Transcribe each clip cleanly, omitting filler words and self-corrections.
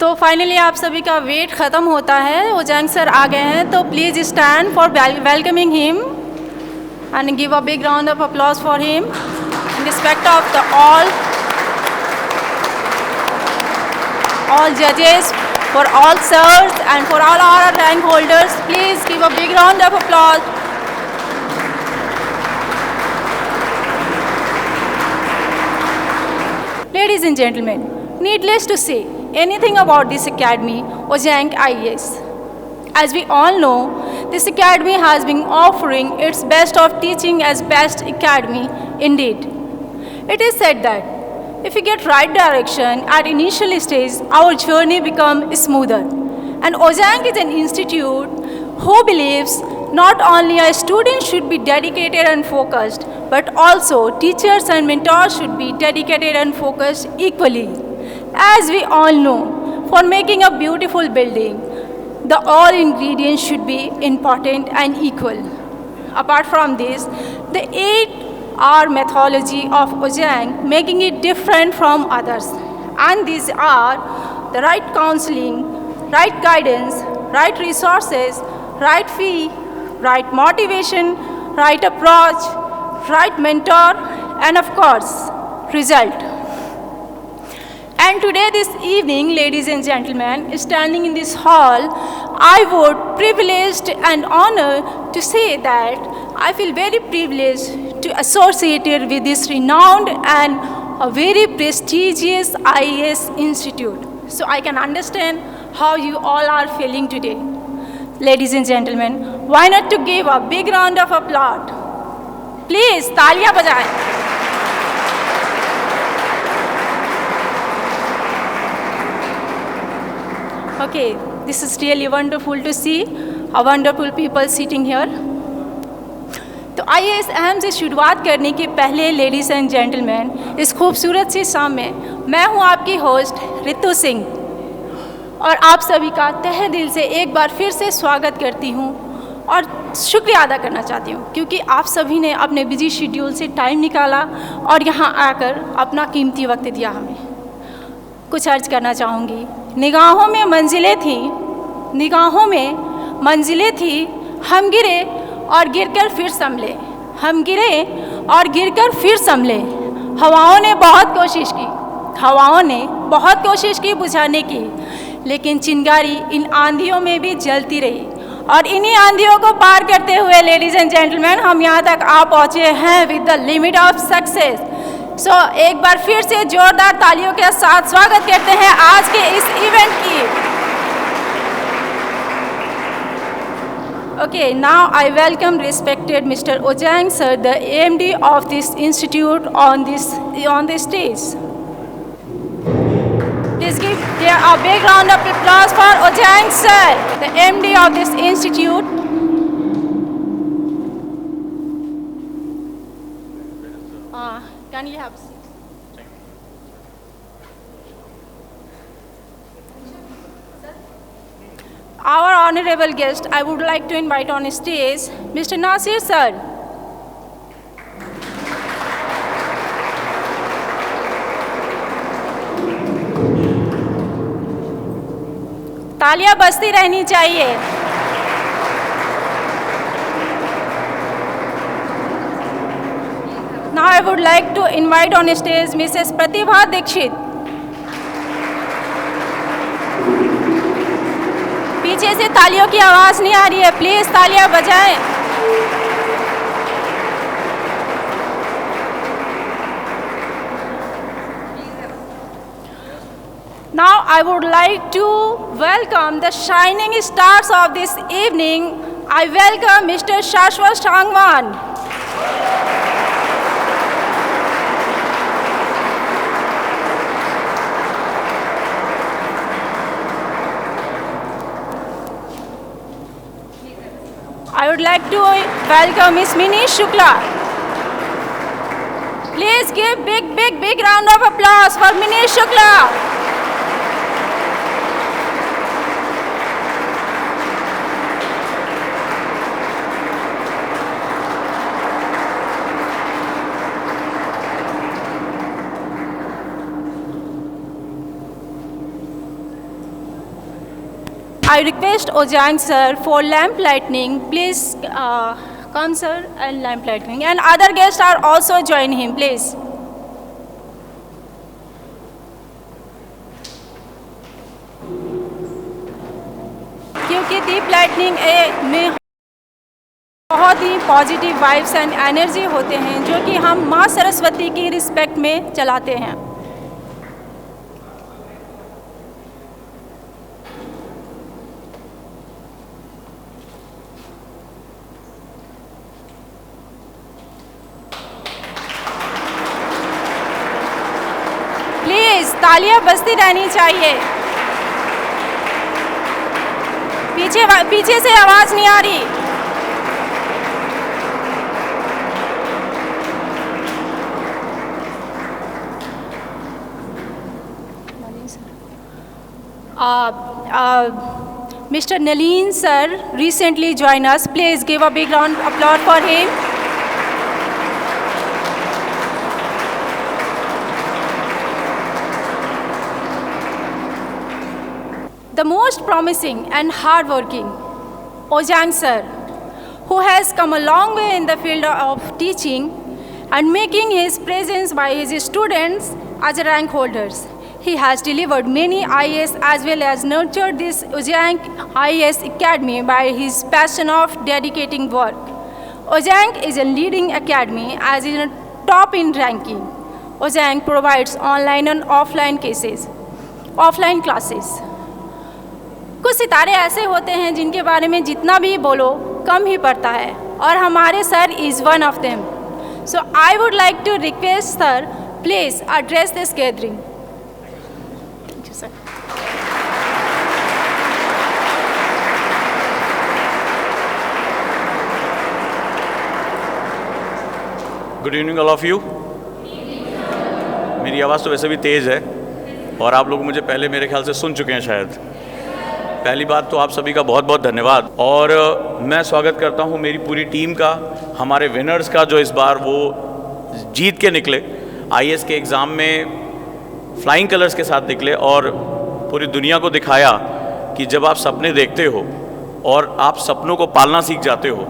तो फाइनली आप सभी का वेट ख़त्म होता है, ओजैंग सर आ गए हैं, तो please stand for welcoming him and give a big round of applause for him in respect of the all judges, for all sirs and for all our rank holders. Please give a big round of applause. Ladies and gentlemen, needless to say anything about this academy, Ojang IAS. As we all know, this academy has been offering its best of teaching as best academy indeed. It is said that if we get right direction at initial stage, our journey becomes smoother. And Ojang is an institute who believes not only a student should be dedicated and focused, but also teachers and mentors should be dedicated and focused equally. As we all know, for making a beautiful building, the all ingredients should be important and equal. Apart from this, the 8R methodology of Ojang making it different from others. And these are the right counseling, right guidance, right resources, right fee, right motivation, right approach, right mentor, and of course, result. And today, this evening, ladies and gentlemen, standing in this hall, I would privileged and honored to say that I feel very privileged to associate with this renowned and a very prestigious IAS institute. So I can understand how you all are feeling today. Ladies and gentlemen, why not to give a big round of applause? Please, तालियां बजाएं. Okay, this is really wonderful to see a wonderful people sitting here. तो आइए इस अहम से शुरुआत करने के पहले लेडीज़ एंड जेंटलमैन, इस खूबसूरत सी शाम में मैं हूं आपकी होस्ट रितु सिंह और आप सभी का तहे दिल से एक बार फिर से स्वागत करती हूं और शुक्रिया अदा करना चाहती हूं क्योंकि आप सभी ने अपने बिजी शेड्यूल से टाइम निकाला और यहां आकर अपना कीमती वक्त दिया हमें. कुछ अर्ज करना चाहूँगी. निगाहों में मंजिलें थीं, निगाहों में मंजिलें थी, हम गिरे और गिरकर फिर संभले, हम गिरे और गिरकर फिर संभले. हवाओं ने बहुत कोशिश की, हवाओं ने बहुत कोशिश की बुझाने की, लेकिन चिंगारी इन आंधियों में भी जलती रही और इन्हीं आंधियों को पार करते हुए लेडीज एंड जेंटलमैन हम यहाँ तक आ पहुँचे हैं with the limit of success. So एक बार फिर से जोरदार तालियों के साथ स्वागत करते हैं आज के इस इवेंट की. Okay, now I welcome respected Mr. Ojang sir, the AMD of this institute on the stage. Please give a big round of applause for Ojang sir, the MD of this institute. Can you have a seat? Our honorable guest, I would like to invite on stage Mr. Nasir sir. तालियां बजती रहनी चाहिए. Now I would like to invite on stage Mrs. Pratibha Dikshit. पीछे से तालियों की आवाज़ नहीं आ रही है, प्लीज़ तालियां बजाएं. Now I would like to welcome the shining stars of this evening. I welcome Mr. Shashwat Shangwan. I would like to welcome Ms. Mini Shukla. Please give big round of applause for Mini Shukla. I request Ojang sir for lamp lightning. Please come sir and lamp lightning. And other guests are also join him, please. क्योंकि दीप lightning में बहुत ही positive vibes and energy होते हैं जो कि हम माँ सरस्वती की रिस्पेक्ट में चलाते हैं। प्लीज तालियां बजती रहनी चाहिए। पीछे से आवाज नहीं आ रही। Mr. Nalin sir recently joined us. Please give a big round of applause for him. The most promising and hardworking Ojang sir, who has come a long way in the field of teaching and making his presence by his students as rank holders. He has delivered many IAS as well as nurtured this Ojang IAS Academy by his passion of dedicating work. Ojang is a leading academy as in a top in ranking. Ojang provides online and offline classes. कुछ सितारे ऐसे होते हैं जिनके बारे में जितना भी बोलो कम ही पड़ता है और हमारे sir is one of them. So I would like to request sir please address this gathering. Thank you sir. Good evening all of you. मेरी आवाज़ तो वैसे भी तेज़ है और आप लोग मुझे पहले मेरे ख्याल से सुन चुके हैं शायद. पहली बात तो आप सभी का बहुत बहुत धन्यवाद और मैं स्वागत करता हूं मेरी पूरी टीम का, हमारे विनर्स का जो इस बार वो जीत के निकले आईएएस के एग्ज़ाम में फ्लाइंग कलर्स के साथ निकले और पूरी दुनिया को दिखाया कि जब आप सपने देखते हो और आप सपनों को पालना सीख जाते हो,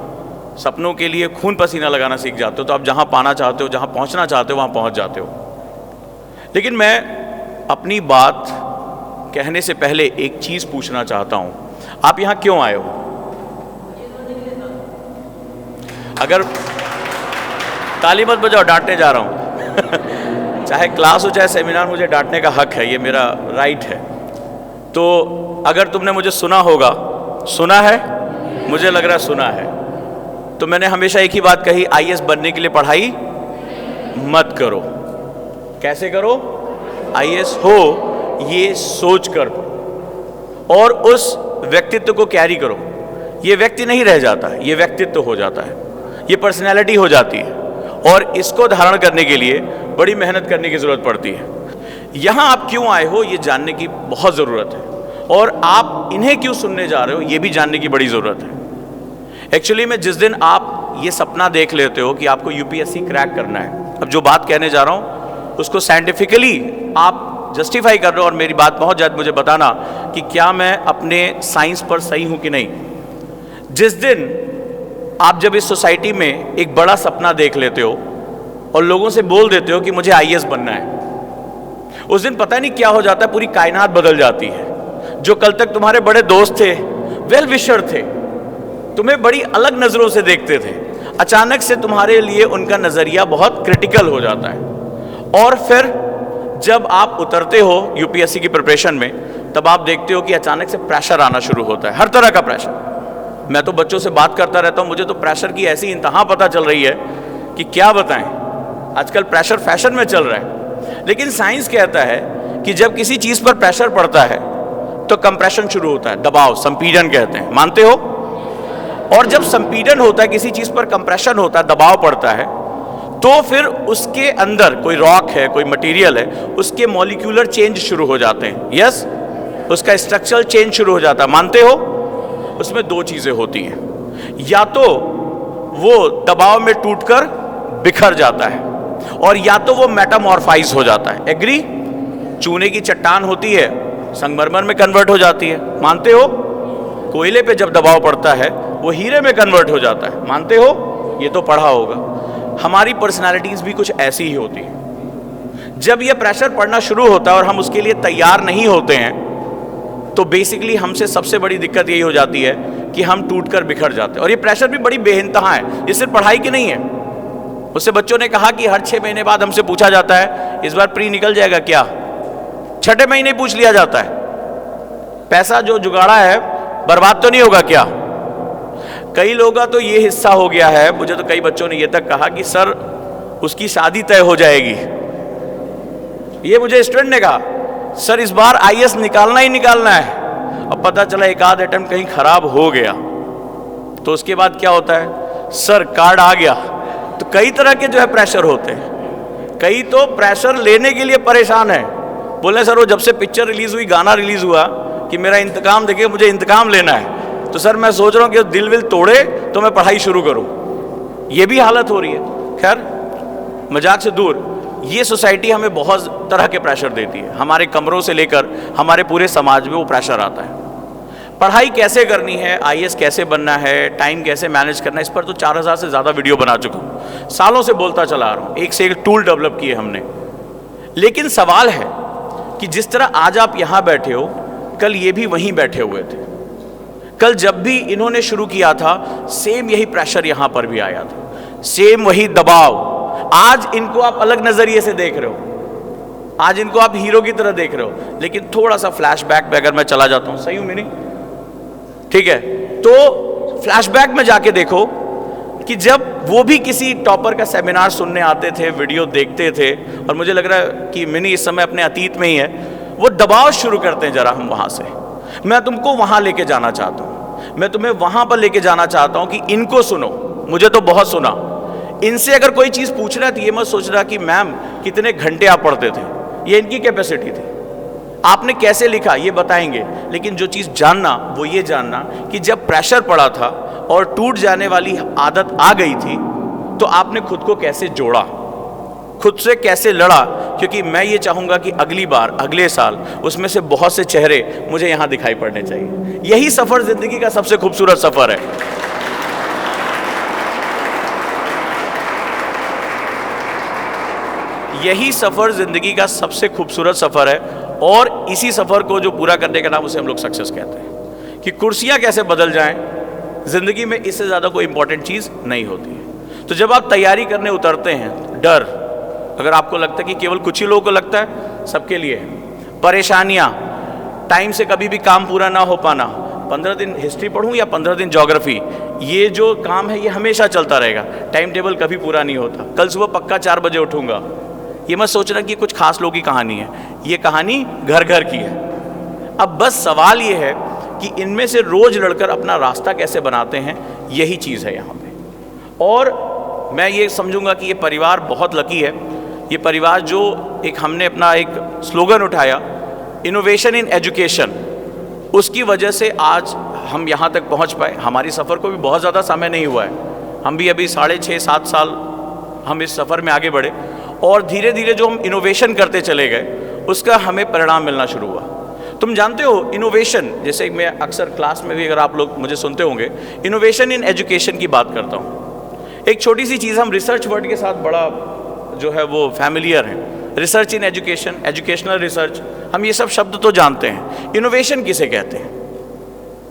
सपनों के लिए खून पसीना लगाना सीख जाते हो, तो आप जहाँ पाना चाहते हो, जहाँ पहुँचना चाहते हो वहाँ पहुँच जाते हो. लेकिन मैं अपनी बात कहने से पहले एक चीज़ पूछना चाहता हूं, आप यहां क्यों आए हो? अगर ताली मत बजाओ, डांटने जा रहा हूं. चाहे क्लास हो चाहे सेमिनार, मुझे डांटने का हक है, ये मेरा राइट है. तो अगर तुमने मुझे सुना होगा, सुना है, मुझे लग रहा है सुना है, तो मैंने हमेशा एक ही बात कही, आईएएस बनने के लिए पढ़ाई मत करो. कैसे करो? आईएएस हो ये सोच कर और उस व्यक्तित्व को कैरी करो. ये व्यक्ति नहीं रह जाता है, ये व्यक्तित्व हो जाता है, ये पर्सनैलिटी हो जाती है और इसको धारण करने के लिए बड़ी मेहनत करने की ज़रूरत पड़ती है. यहाँ आप क्यों आए हो ये जानने की बहुत ज़रूरत है और आप इन्हें क्यों सुनने जा रहे हो ये भी जानने की बड़ी ज़रूरत है. एक्चुअली में जिस दिन आप ये सपना देख लेते हो कि आपको यूपीएससी क्रैक करना है, अब जो बात कहने जा रहा हूँ उसको साइंटिफिकली आप जस्टिफाई कर रहे हो और मेरी बात पहुंच जाए, मुझे बताना कि क्या मैं अपने साइंस पर सही हूं कि नहीं. जिस दिन आप जब इस सोसाइटी में एक बड़ा सपना देख लेते हो और लोगों से बोल देते हो कि मुझे आईएएस बनना है, उस दिन पता नहीं क्या हो जाता है, पूरी कायनात बदल जाती है. जो कल तक तुम्हारे बड़े दोस्त थे, वेल विशर थे, तुम्हें बड़ी अलग नज़रों से देखते थे, अचानक से तुम्हारे लिए उनका नज़रिया बहुत क्रिटिकल हो जाता है. और फिर जब आप उतरते हो यूपीएससी की प्रिपरेशन में, तब आप देखते हो कि अचानक से प्रेशर आना शुरू होता है, हर तरह का प्रेशर. मैं तो बच्चों से बात करता रहता हूँ, मुझे तो प्रेशर की ऐसी इंतहा पता चल रही है कि क्या बताएं. आजकल प्रेशर फैशन में चल रहा है. लेकिन साइंस कहता है कि जब किसी चीज़ पर प्रेशर पड़ता है तो कंप्रेशन शुरू होता है, दबाव, संपीड़न कहते हैं. मानते हो? और जब संपीड़न होता है, किसी चीज़ पर कंप्रेशन होता है, दबाव पड़ता है, तो फिर उसके अंदर कोई रॉक है, कोई मटेरियल है, उसके मॉलिक्यूलर चेंज शुरू हो जाते हैं. यस, उसका स्ट्रक्चरल चेंज शुरू हो जाता है. मानते हो? उसमें दो चीज़ें होती हैं, या तो वो दबाव में टूटकर बिखर जाता है और या तो वो मेटामॉर्फाइज हो जाता है. एग्री? चूने की चट्टान होती है, संगमरमर में कन्वर्ट हो जाती है. मानते हो? कोयले पे जब दबाव पड़ता है वो हीरे में कन्वर्ट हो जाता है, मानते हो? ये तो पढ़ा होगा। हमारी पर्सनालिटीज भी कुछ ऐसी ही होती है। जब ये प्रेशर पड़ना शुरू होता है और हम उसके लिए तैयार नहीं होते हैं, तो बेसिकली हमसे सबसे बड़ी दिक्कत यही हो जाती है कि हम टूटकर बिखर जाते हैं। और ये प्रेशर भी बड़ी बेइंतहा है, ये सिर्फ पढ़ाई की नहीं है। उससे बच्चों ने कहा कि हर 6 महीने बाद हमसे पूछा जाता है इस बार प्री निकल जाएगा क्या? 6ठे महीने पूछ लिया जाता है, पैसा जो जुगाड़ा है बर्बाद तो नहीं होगा क्या? कई लोगों का तो ये हिस्सा हो गया है, मुझे तो कई बच्चों ने ये तक कहा कि सर उसकी शादी तय हो जाएगी। ये मुझे स्टूडेंट ने कहा सर इस बार आईएएस निकालना ही निकालना है। अब पता चला एक आध अटेम्प्ट कहीं खराब हो गया तो उसके बाद क्या होता है, सर कार्ड आ गया। तो कई तरह के जो है प्रेशर होते हैं। कई तो प्रेशर लेने के लिए परेशान है, बोले सर वो जब से पिक्चर रिलीज हुई, गाना रिलीज हुआ कि मेरा इंतकाम देखिए, मुझे इंतकाम लेना है, तो सर मैं सोच रहा हूँ कि दिल विल तोड़े तो मैं पढ़ाई शुरू करूँ। ये भी हालत हो रही है। खैर मजाक से दूर, ये सोसाइटी हमें बहुत तरह के प्रेशर देती है। हमारे कमरों से लेकर हमारे पूरे समाज में वो प्रेशर आता है। पढ़ाई कैसे करनी है, आईएएस कैसे बनना है, टाइम कैसे मैनेज करना है, इस पर तो 4000 से ज़्यादा वीडियो बना चुका हूँ, सालों से बोलता चला आ रहा हूँ। एक से एक टूल डेवलप किए हमने। लेकिन सवाल है कि जिस तरह आज आप यहाँ बैठे हो, कल ये भी वहीं बैठे हुए थे। कल जब भी इन्होंने शुरू किया था सेम यही प्रेशर यहाँ पर भी आया था, सेम वही दबाव। आज इनको आप अलग नज़रिए से देख रहे हो, आज इनको आप हीरो की तरह देख रहे हो। लेकिन थोड़ा सा फ्लैशबैक में अगर मैं चला जाता हूँ, सही हूँ मेरी? ठीक है, तो फ्लैशबैक में जाके देखो कि जब वो भी किसी टॉपर का सेमिनार सुनने आते थे, वीडियो देखते थे, और मुझे लग रहा है कि मिनी इस समय अपने अतीत में ही है, वो दबाव शुरू करते हैं जरा हम वहाँ से। मैं तुमको वहाँ लेके जाना चाहता हूँ, मैं तुम्हें वहाँ पर लेके जाना चाहता हूँ कि इनको सुनो। मुझे तो बहुत सुना, इनसे अगर कोई चीज़ पूछ रहा है तो ये मत सोच रहा कि मैम कितने घंटे आप पढ़ते थे, ये इनकी कैपेसिटी थी, आपने कैसे लिखा ये बताएंगे। लेकिन जो चीज़ जानना वो ये जानना कि जब प्रेशर पड़ा था और टूट जाने वाली आदत आ गई थी तो आपने खुद को कैसे जोड़ा, खुद से कैसे लड़ा। क्योंकि मैं ये चाहूँगा कि अगली बार, अगले साल उसमें से बहुत से चेहरे मुझे यहाँ दिखाई पड़ने चाहिए। यही सफ़र ज़िंदगी का सबसे खूबसूरत सफ़र है। यही सफ़र ज़िंदगी का सबसे खूबसूरत सफ़र है। और इसी सफ़र को जो पूरा करने का नाम उसे हम लोग सक्सेस कहते हैं। कि कुर्सियाँ कैसे बदल जाएं, ज़िंदगी में इससे ज़्यादा कोई इंपॉर्टेंट चीज़ नहीं होती है। तो जब आप तैयारी करने उतरते हैं, डर, अगर आपको लगता है कि केवल कुछ ही लोगों को लगता है, सबके लिए है। परेशानियाँ, टाइम से कभी भी काम पूरा ना हो पाना, 15 दिन हिस्ट्री पढ़ूँ या 15 दिन ज्योग्राफी, ये जो काम है ये हमेशा चलता रहेगा, टाइम टेबल कभी पूरा नहीं होता। कल सुबह पक्का 4 बजे उठूँगा, ये मत सोचना कि कुछ खास लोगों की कहानी है, ये कहानी घर घर की है। अब बस सवाल ये है कि इनमें से रोज लड़कर अपना रास्ता कैसे बनाते हैं, यही चीज़ है यहाँ पे। और मैं ये समझूंगा कि ये परिवार बहुत लकी है। ये परिवार जो एक हमने अपना एक स्लोगन उठाया, इनोवेशन इन एजुकेशन, उसकी वजह से आज हम यहाँ तक पहुँच पाए। हमारी सफ़र को भी बहुत ज़्यादा समय नहीं हुआ है, हम भी अभी 6.5-7 साल हम इस सफ़र में आगे बढ़े। और धीरे धीरे जो हम इनोवेशन करते चले गए उसका हमें परिणाम मिलना शुरू हुआ। तुम जानते हो इनोवेशन, जैसे मैं अक्सर क्लास में भी अगर आप लोग मुझे सुनते होंगे, इनोवेशन इन एजुकेशन की बात करता हूँ। एक छोटी सी चीज़, हम रिसर्च वर्ड के साथ बड़ा जो है वो फैमिलियर हैं। Research in education, educational research, हम ये सब शब्द तो जानते हैं। इनोवेशन किसे कहते हैं,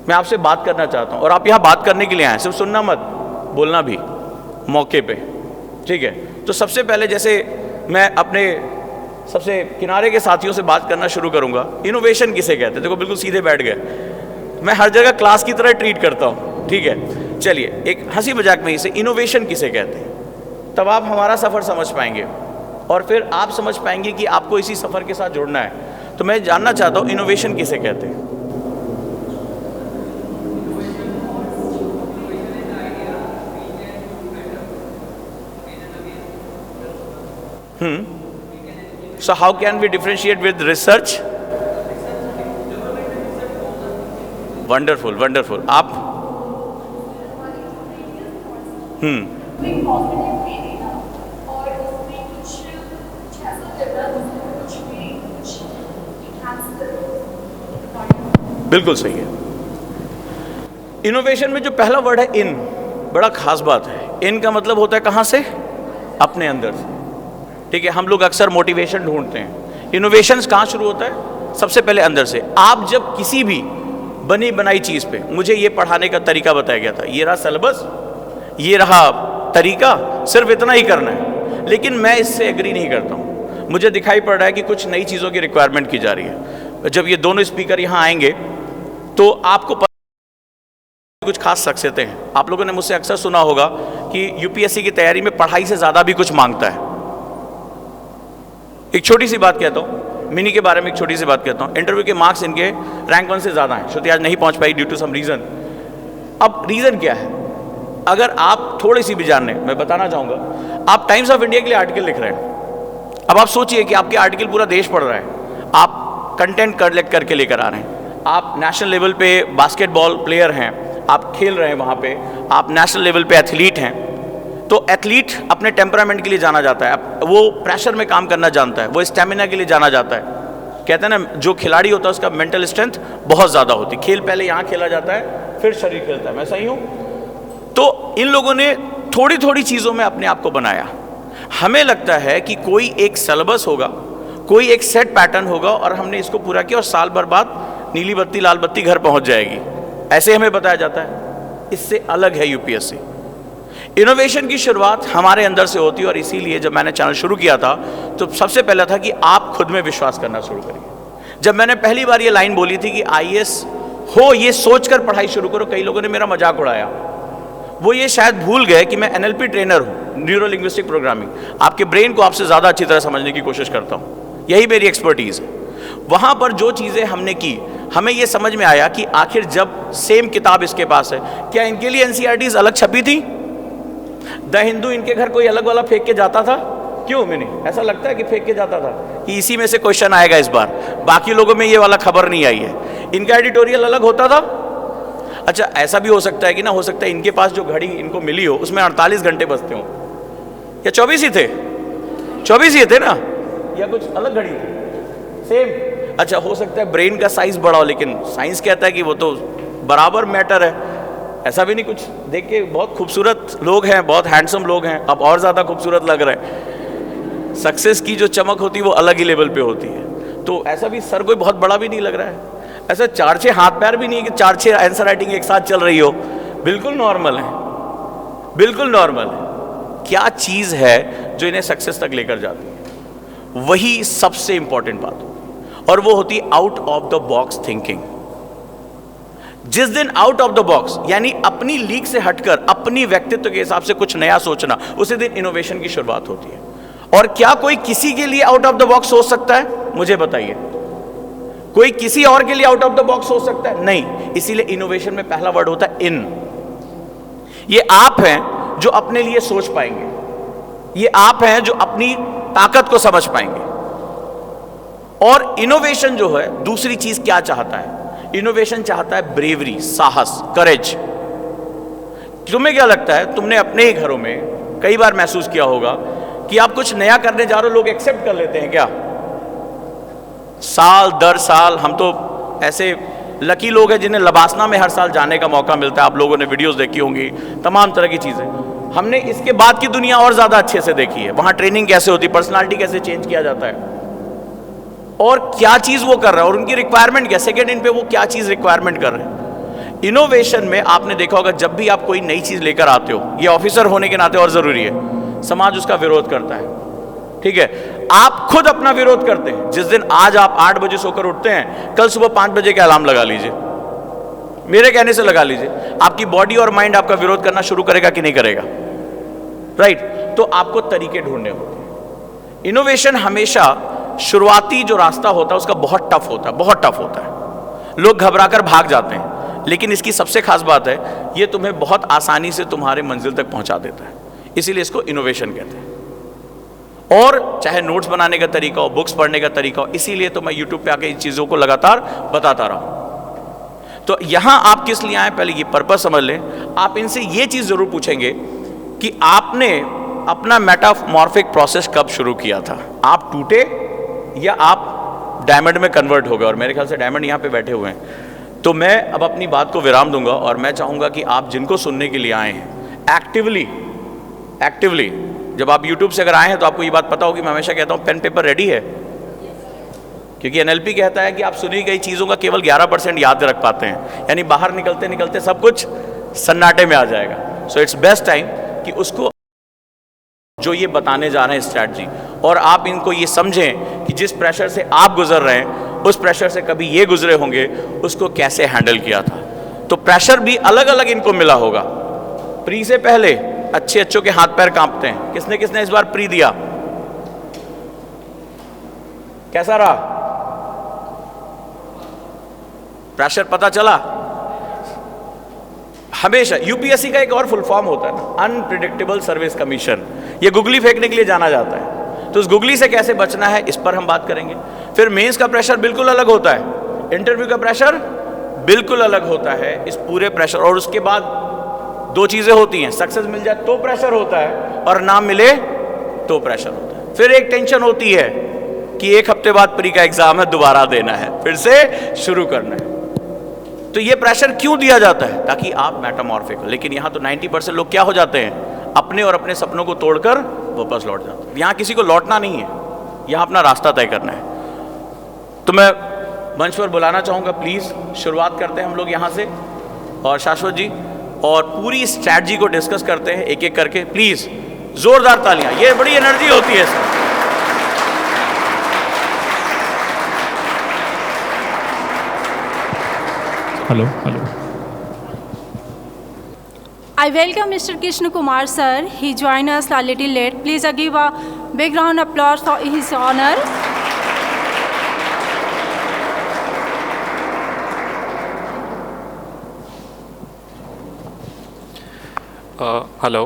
मैं आपसे बात करना चाहता हूँ। और आप यहाँ बात करने के लिए आए, सिर्फ सुनना मत, बोलना भी मौके पे, ठीक है? तो सबसे पहले जैसे मैं अपने सबसे किनारे के साथियों से बात करना शुरू करूंगा, इनोवेशन किसे कहते हैं? देखो बिल्कुल सीधे बैठ गए। मैं हर जगह क्लास की तरह ट्रीट करता हूँ, ठीक है? चलिए एक हंसी मजाक में इसे इनोवेशन किसे कहते हैं, तब आप हमारा सफ़र समझ पाएंगे और फिर आप समझ पाएंगे कि आपको इसी सफ़र के साथ जुड़ना है। तो मैं जानना चाहता हूँ इनोवेशन किसे कहते हैं? So how can we differentiate with research? Wonderful, wonderful. आप बिल्कुल सही है। इनोवेशन में जो पहला वर्ड है इन, बड़ा खास बात है। इन का मतलब होता है कहाँ से? अपने अंदर से। ठीक है, हम लोग अक्सर मोटिवेशन ढूंढते हैं, इनोवेशन कहाँ शुरू होता है? सबसे पहले अंदर से। आप जब किसी भी बनी बनाई चीज़ पे, मुझे ये पढ़ाने का तरीका बताया गया था, ये रहा सिलेबस, ये रहा तरीका, सिर्फ इतना ही करना है, लेकिन मैं इससे एग्री नहीं करता हूँ। मुझे दिखाई पड़ रहा है कि कुछ नई चीज़ों की रिक्वायरमेंट की जा रही है। जब ये दोनों स्पीकर यहाँ आएंगे तो आपको कुछ खास शख्सियतें हैं। आप लोगों ने मुझसे अक्सर सुना होगा कि यूपीएससी की तैयारी में पढ़ाई से ज़्यादा भी कुछ मांगता है। एक छोटी सी बात कहता हूँ, मिनी के बारे में एक छोटी सी बात कहता हूँ। इंटरव्यू के मार्क्स इनके रैंक 1 से ज़्यादा हैं। श्रुति आज नहीं पहुँच पाई ड्यू टू सम रीज़न। अब रीज़न क्या है? अगर आप थोड़ी सी भी जानने, मैं बताना चाहूँगा, आप टाइम्स ऑफ इंडिया के लिए आर्टिकल लिख रहे हैं। अब आप सोचिए कि आपके आर्टिकल पूरा देश पढ़ रहा है, आप कंटेंट कलेक्ट करके लेकर आ रहे हैं, आप नेशनल लेवल पे बास्केटबॉल प्लेयर हैं, आप खेल रहे हैं वहाँ पे, आप नेशनल लेवल पे एथलीट हैं। तो एथलीट अपने टेम्परामेंट के लिए जाना जाता है, वो प्रेशर में काम करना जानता है, वो स्टेमिना के लिए जाना जाता है। कहते हैं ना, जो खिलाड़ी होता है उसका मेंटल स्ट्रेंथ बहुत ज़्यादा होती है। खेल पहले यहाँ खेला जाता है, फिर शरीर खेलता है। मैं सही हूँ? तो इन लोगों ने थोड़ी थोड़ी चीज़ों में अपने आप को बनाया। हमें लगता है कि कोई एक सिलेबस होगा, कोई एक सेट पैटर्न होगा और हमने इसको पूरा किया और साल भर बाद नीली बत्ती लाल बत्ती घर पहुंच जाएगी, ऐसे हमें बताया जाता है। इससे अलग है यूपीएससी। इनोवेशन की शुरुआत हमारे अंदर से होती है और इसीलिए जब मैंने चैनल शुरू किया था तो सबसे पहला था कि आप खुद में विश्वास करना शुरू करिए। जब मैंने पहली बार ये लाइन बोली थी कि आईएएस हो ये सोचकर पढ़ाई शुरू करो, कई लोगों ने मेरा मजाक उड़ाया। वो ये शायद भूल गए कि मैं एनएलपी ट्रेनर हूँ, न्यूरो लिंग्विस्टिक प्रोग्रामिंग। आपके ब्रेन को आपसे ज़्यादा अच्छी तरह समझने की कोशिश करता हूँ, यही मेरी एक्सपर्टीज़ है। वहाँ पर जो चीज़ें हमने की, हमें ये समझ में आया कि आखिर जब सेम किताब इसके पास है, क्या इनके लिए एनसीईआरटीज़ अलग छपी थी? द हिंदू इनके घर कोई अलग वाला फेंक के जाता था? क्यों? मैंने ऐसा लगता है कि फेंक के जाता था कि इसी में से क्वेश्चन आएगा इस बार, बाकी लोगों में ये वाला खबर नहीं आई है। इनका एडिटोरियल अलग होता था। अच्छा, ऐसा भी हो सकता है कि ना, हो सकता है इनके पास जो घड़ी इनको मिली हो उसमें 48 घंटे बजते हो, या 24 ही थे? 24 ही थे ना, या कुछ अलग घड़ी थी? सेम। अच्छा, हो सकता है ब्रेन का साइज बड़ा हो, लेकिन साइंस कहता है कि वो तो बराबर मैटर है। ऐसा भी नहीं। कुछ देख के बहुत खूबसूरत लोग हैं, बहुत हैंडसम लोग हैं, अब और ज़्यादा खूबसूरत लग रहे हैं। सक्सेस की जो चमक होती है वो अलग ही लेवल पे होती है। तो ऐसा भी सर कोई बहुत बड़ा भी नहीं लग रहा है, ऐसा 4-6 हाथ पैर भी नहीं है कि 4-6 आंसर राइटिंग एक साथ चल रही हो। बिल्कुल नॉर्मल है, बिल्कुल नॉर्मल है। क्या चीज़ है जो इन्हें सक्सेस तक लेकर जाती है? वही सबसे इंपॉर्टेंट बात होती है, और वो होती है out of the box thinking. जिस दिन आउट ऑफ द बॉक्स यानी अपनी लीक से हटकर अपनी व्यक्तित्व के हिसाब से कुछ नया सोचना, उसी दिन इनोवेशन की शुरुआत होती है। और क्या कोई किसी के लिए आउट ऑफ द बॉक्स सोच सकता है? मुझे बताइए, कोई किसी और के लिए आउट ऑफ द बॉक्स सोच सकता है? नहीं। इसीलिए इनोवेशन में पहला वर्ड होता है इन। ये आप हैं जो अपने लिए सोच पाएंगे, ये आप हैं जो अपनी ताकत को समझ पाएंगे। और इनोवेशन जो है, दूसरी चीज क्या चाहता है? इनोवेशन चाहता है ब्रेवरी, साहस, करेज। तुम्हें क्या लगता है, तुमने अपने ही घरों में कई बार महसूस किया होगा कि आप कुछ नया करने जा रहे हो, लोग एक्सेप्ट कर लेते हैं क्या? साल दर साल हम तो ऐसे लकी लोग हैं जिन्हें लबासना में हर साल जाने का मौका मिलता है। आप लोगों ने वीडियोस देखी होंगी, तमाम तरह की चीज़ें। हमने इसके बाद की दुनिया और ज़्यादा अच्छे से देखी है। वहाँ ट्रेनिंग कैसे होती है, पर्सनालिटी कैसे चेंज किया जाता है, और क्या चीज़ वो कर रहा है, और उनकी रिक्वायरमेंट क्या, सेकेंड इन पे वो क्या चीज़ रिक्वायरमेंट कर रहे हैं। इनोवेशन में आपने देखा होगा, जब भी आप कोई नई चीज़ लेकर आते हो, ये ऑफिसर होने के नाते और ज़रूरी है, समाज उसका विरोध करता है। ठीक है, आप खुद अपना विरोध करते हैं। जिस दिन आज आप 8 बजे सोकर उठते हैं, कल सुबह 5 बजे का अलार्म लगा लीजिए, मेरे कहने से लगा लीजिए। आपकी बॉडी और माइंड आपका विरोध करना शुरू करेगा कि नहीं करेगा? राइट। तो आपको तरीके ढूंढने होते हैं। इनोवेशन हमेशा शुरुआती जो रास्ता होता है उसका बहुत टफ होता है, बहुत टफ होता है। लोग घबराकर भाग जाते हैं, लेकिन इसकी सबसे खास बात है, ये तुम्हें बहुत आसानी से तुम्हारे मंजिल तक पहुंचा देता है। इसीलिए इसको इनोवेशन कहते हैं। और चाहे नोट्स बनाने का तरीका हो, बुक्स पढ़ने का तरीका हो, इसीलिए तो मैं यूट्यूब पे आके इन चीज़ों को लगातार बताता रहा हूँ। तो यहाँ आप किस लिए आए, पहले ये पर्पस समझ लें। आप इनसे ये चीज़ ज़रूर पूछेंगे कि आपने अपना मेटामॉर्फिक प्रोसेस कब शुरू किया था? आप टूटे या आप डायमंड में कन्वर्ट हो गए? और मेरे ख्याल से डायमंड यहाँ पे बैठे हुए हैं। तो मैं अब अपनी बात को विराम दूंगा और मैं चाहूँगा कि आप जिनको सुनने के लिए आए हैं एक्टिवली जब आप YouTube से अगर आए हैं तो आपको ये बात पता होगी, मैं हमेशा कहता हूँ पेन पेपर रेडी है, क्योंकि NLP कहता है कि आप सुनी गई चीज़ों का केवल 11% याद रख पाते हैं, यानी बाहर निकलते निकलते सब कुछ सन्नाटे में आ जाएगा। सो इट्स बेस्ट टाइम कि उसको जो ये बताने जा रहे हैं स्ट्रैटेजी, और आप इनको ये समझें कि जिस प्रेशर से आप गुजर रहे हैं उस प्रेशर से कभी ये गुजरे होंगे, उसको कैसे हैंडल किया था। तो प्रेशर भी अलग अलग इनको मिला होगा। प्री से पहले अच्छों के हाथ पैर कांपते हैं। किसने किसने इस बार प्री दिया, कैसा रहा? प्रेशर पता चला? हमेशा यूपीएससी का एक और फुल फॉर्म होता है ना, अनप्रिडिक्टेबल सर्विस कमीशन। ये गुगली फेंकने के लिए जाना जाता है, तो उस गुगली से कैसे बचना है इस पर हम बात करेंगे। फिर मेंस का प्रेशर बिल्कुल अलग होता है, इंटरव्यू का प्रेशर बिल्कुल अलग होता है। इस पूरे प्रेशर, और उसके बाद दो चीजें होती हैं, सक्सेस मिल जाए तो प्रेशर होता है और ना मिले तो प्रेशर होता है। फिर एक टेंशन होती है कि एक हफ्ते बाद प्री का एग्जाम है, दोबारा देना है, फिर से शुरू करना है। तो ये प्रेशर क्यों दिया जाता है? ताकि आप मेटामॉर्फिक हो। लेकिन यहाँ तो 90% लोग क्या हो जाते हैं, अपने और अपने सपनों को तोड़कर वापस लौट जाते हैं। यहाँ किसी को लौटना नहीं है, यहाँ अपना रास्ता तय करना है। तो मैं मंच पर बुलाना चाहूँगा, प्लीज़ शुरुआत करते हैं हम लोग यहाँ से, और शाश्वत जी, और पूरी स्ट्रैटेजी को डिस्कस करते हैं एक एक करके। प्लीज़ जोरदार तालियां, ये बड़ी एनर्जी होती है इसमें। Hello. I welcome Mr. Krishna Kumar sir. He joined us a little late. Please give a big round of applause for his honor. Hello.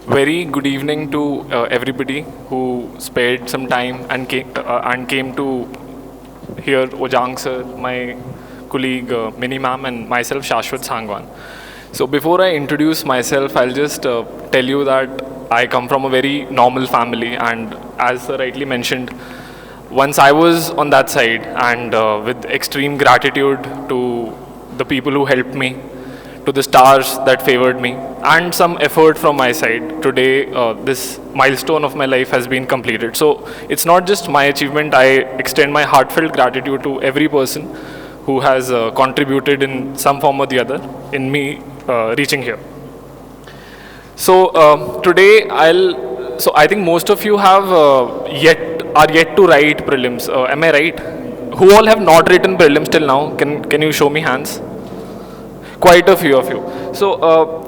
Very good evening to everybody who spared some time and came to hear Ojang sir, my colleague Mini ma'am, and myself Shashwat Sangwan. So before I introduce myself, I'll just tell you that I come from a very normal family, and as sir rightly mentioned, once I was on that side, and with extreme gratitude to the people who helped me, to the stars that favored me, and some effort from my side, today this milestone of my life has been completed. So it's not just my achievement. I extend my heartfelt gratitude to every person who has contributed in some form or the other in me reaching here. So today I think most of you have are yet to write prelims. Am I right? Who all have not written prelims till now? Can you show me hands? Quite a few of you. So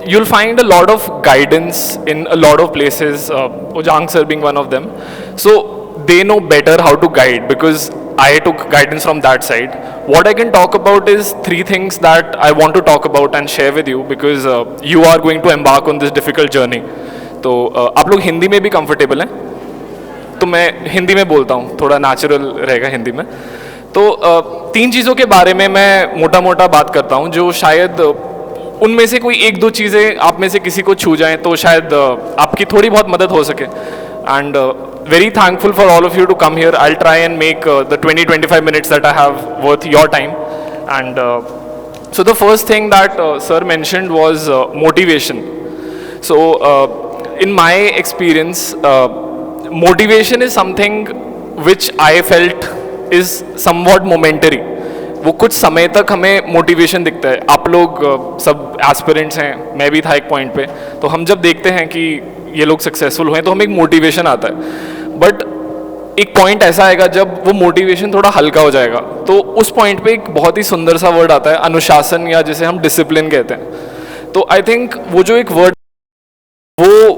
you'll find a lot of guidance in a lot of places, Ojang sir being one of them. So they know better how to guide, because I took guidance from that side. What I can talk about is 3 things that I want to talk about and share with you, because you are going to embark on this difficult journey. तो आप लोग हिंदी में भी comfortable हैं? तो मैं हिंदी में बोलता हूँ, थोड़ा natural रहेगा हिंदी में। तो 3 चीज़ों के बारे में मैं मोटा मोटा बात करता हूँ, जो शायद उनमें से कोई 1-2 चीज़ें आप में से किसी को छू जाएं तो शायद आपकी थोड़ी बहुत मदद हो सके। And very thankful for all of you to come here. I'll try and make the 20-25 minutes that I have worth your time. And so the first thing that sir mentioned was motivation. So in my experience, motivation is something which I felt is somewhat momentary. वो कुछ समय तक हमें motivation दिखता है। आप लोग सब एस्पिरेंट्स हैं, मैं भी था एक पॉइंट पे, तो हम जब देखते हैं कि ये लोग सक्सेसफुल हुए तो हमें एक मोटिवेशन आता है। बट एक पॉइंट ऐसा आएगा जब वो मोटिवेशन थोड़ा हल्का हो जाएगा, तो उस पॉइंट पे एक बहुत ही सुंदर सा वर्ड आता है, अनुशासन, या जिसे हम डिसिप्लिन कहते हैं। तो आई थिंक वो जो एक वर्ड, वो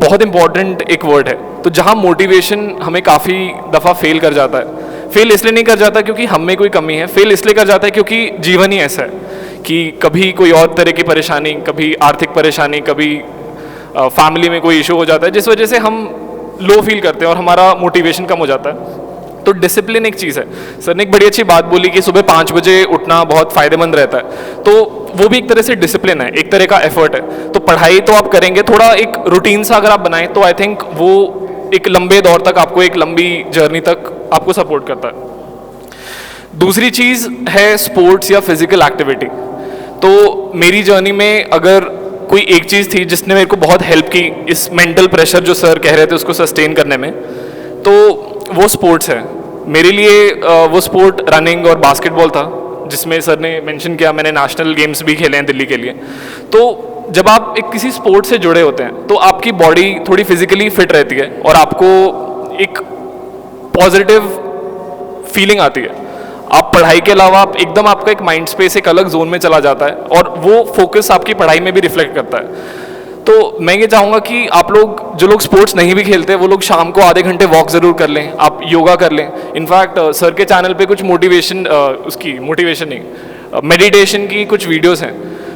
बहुत इंपॉर्टेंट एक वर्ड है। तो जहाँ मोटिवेशन हमें काफ़ी दफ़ा फेल कर जाता है, फेल इसलिए नहीं कर जाता क्योंकि हम में कोई कमी है, फेल इसलिए कर जाता है क्योंकि जीवन ही ऐसा है कि कभी कोई और तरह की परेशानी, कभी आर्थिक परेशानी, कभी फैमिली में कोई इशू हो जाता है, जिस वजह से हम लो फील करते हैं और हमारा मोटिवेशन कम हो जाता है। तो डिसिप्लिन एक चीज़ है। सर ने एक बड़ी अच्छी बात बोली कि सुबह 5 बजे उठना बहुत फ़ायदेमंद रहता है, तो वो भी एक तरह से डिसिप्लिन है, एक तरह का एफर्ट है। तो पढ़ाई तो आप करेंगे, थोड़ा एक रूटीन सा अगर आप बनाएं तो आई थिंक वो एक लंबे दौर तक आपको, एक लंबी जर्नी तक आपको सपोर्ट करता है। दूसरी चीज़ है स्पोर्ट्स या फिजिकल एक्टिविटी। तो मेरी जर्नी में अगर कोई एक चीज़ थी जिसने मेरे को बहुत हेल्प की इस मेंटल प्रेशर जो सर कह रहे थे उसको सस्टेन करने में, तो वो स्पोर्ट्स है। मेरे लिए वो स्पोर्ट रनिंग और बास्केटबॉल था, जिसमें सर ने मेंशन किया मैंने नेशनल गेम्स भी खेले हैं दिल्ली के लिए। तो जब आप एक किसी स्पोर्ट से जुड़े होते हैं तो आपकी बॉडी थोड़ी फिजिकली फिट रहती है और आपको एक पॉजिटिव फीलिंग आती है। आप पढ़ाई के अलावा आप एकदम आपका एक माइंड स्पेस एक अलग जोन में चला जाता है और वो फोकस आपकी पढ़ाई में भी रिफ्लेक्ट करता है। तो मैं ये चाहूँगा कि आप लोग जो लोग स्पोर्ट्स नहीं भी खेलते वो लोग शाम को आधे घंटे वॉक ज़रूर कर लें, आप योगा कर लें। इनफैक्ट सर के चैनल पे कुछ मोटिवेशन नहीं मेडिटेशन की कुछ वीडियोस हैं,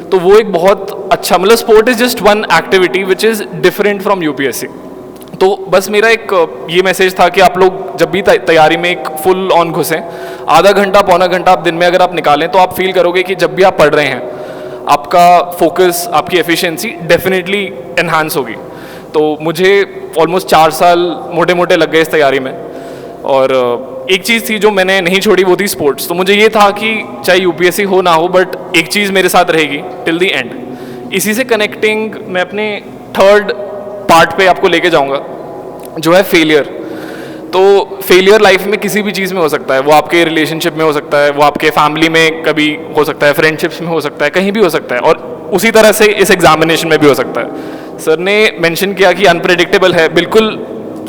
तो वो एक बहुत अच्छा, मतलब sport is just one activity which is different from UPSC. तो बस मेरा एक ये मैसेज था कि आप लोग जब भी तैयारी में एक फुल ऑन घुसें, आधा घंटा पौना घंटा आप दिन में अगर आप निकालें तो आप फील करोगे कि जब भी आप पढ़ रहे हैं आपका फोकस, आपकी एफिशिएंसी डेफिनेटली एनहांस होगी। तो मुझे ऑलमोस्ट 4 साल मोटे मोटे लग गए इस तैयारी में, और एक चीज़ थी जो मैंने नहीं छोड़ी, वो थी स्पोर्ट्स। तो मुझे ये था कि चाहे यूपीएससी हो ना हो, बट एक चीज़ मेरे साथ रहेगी टिल द एंड। इसी से कनेक्टिंग मैं अपने थर्ड पार्ट पे आपको लेके जाऊंगा, जो है फेलियर। तो फेलियर लाइफ में किसी भी चीज़ में हो सकता है, वो आपके रिलेशनशिप में हो सकता है, वो आपके फैमिली में कभी हो सकता है, फ्रेंडशिप्स में हो सकता है, कहीं भी हो सकता है, और उसी तरह से इस एग्जामिनेशन में भी हो सकता है। सर ने मेंशन किया कि अनप्रेडिक्टेबल है, बिल्कुल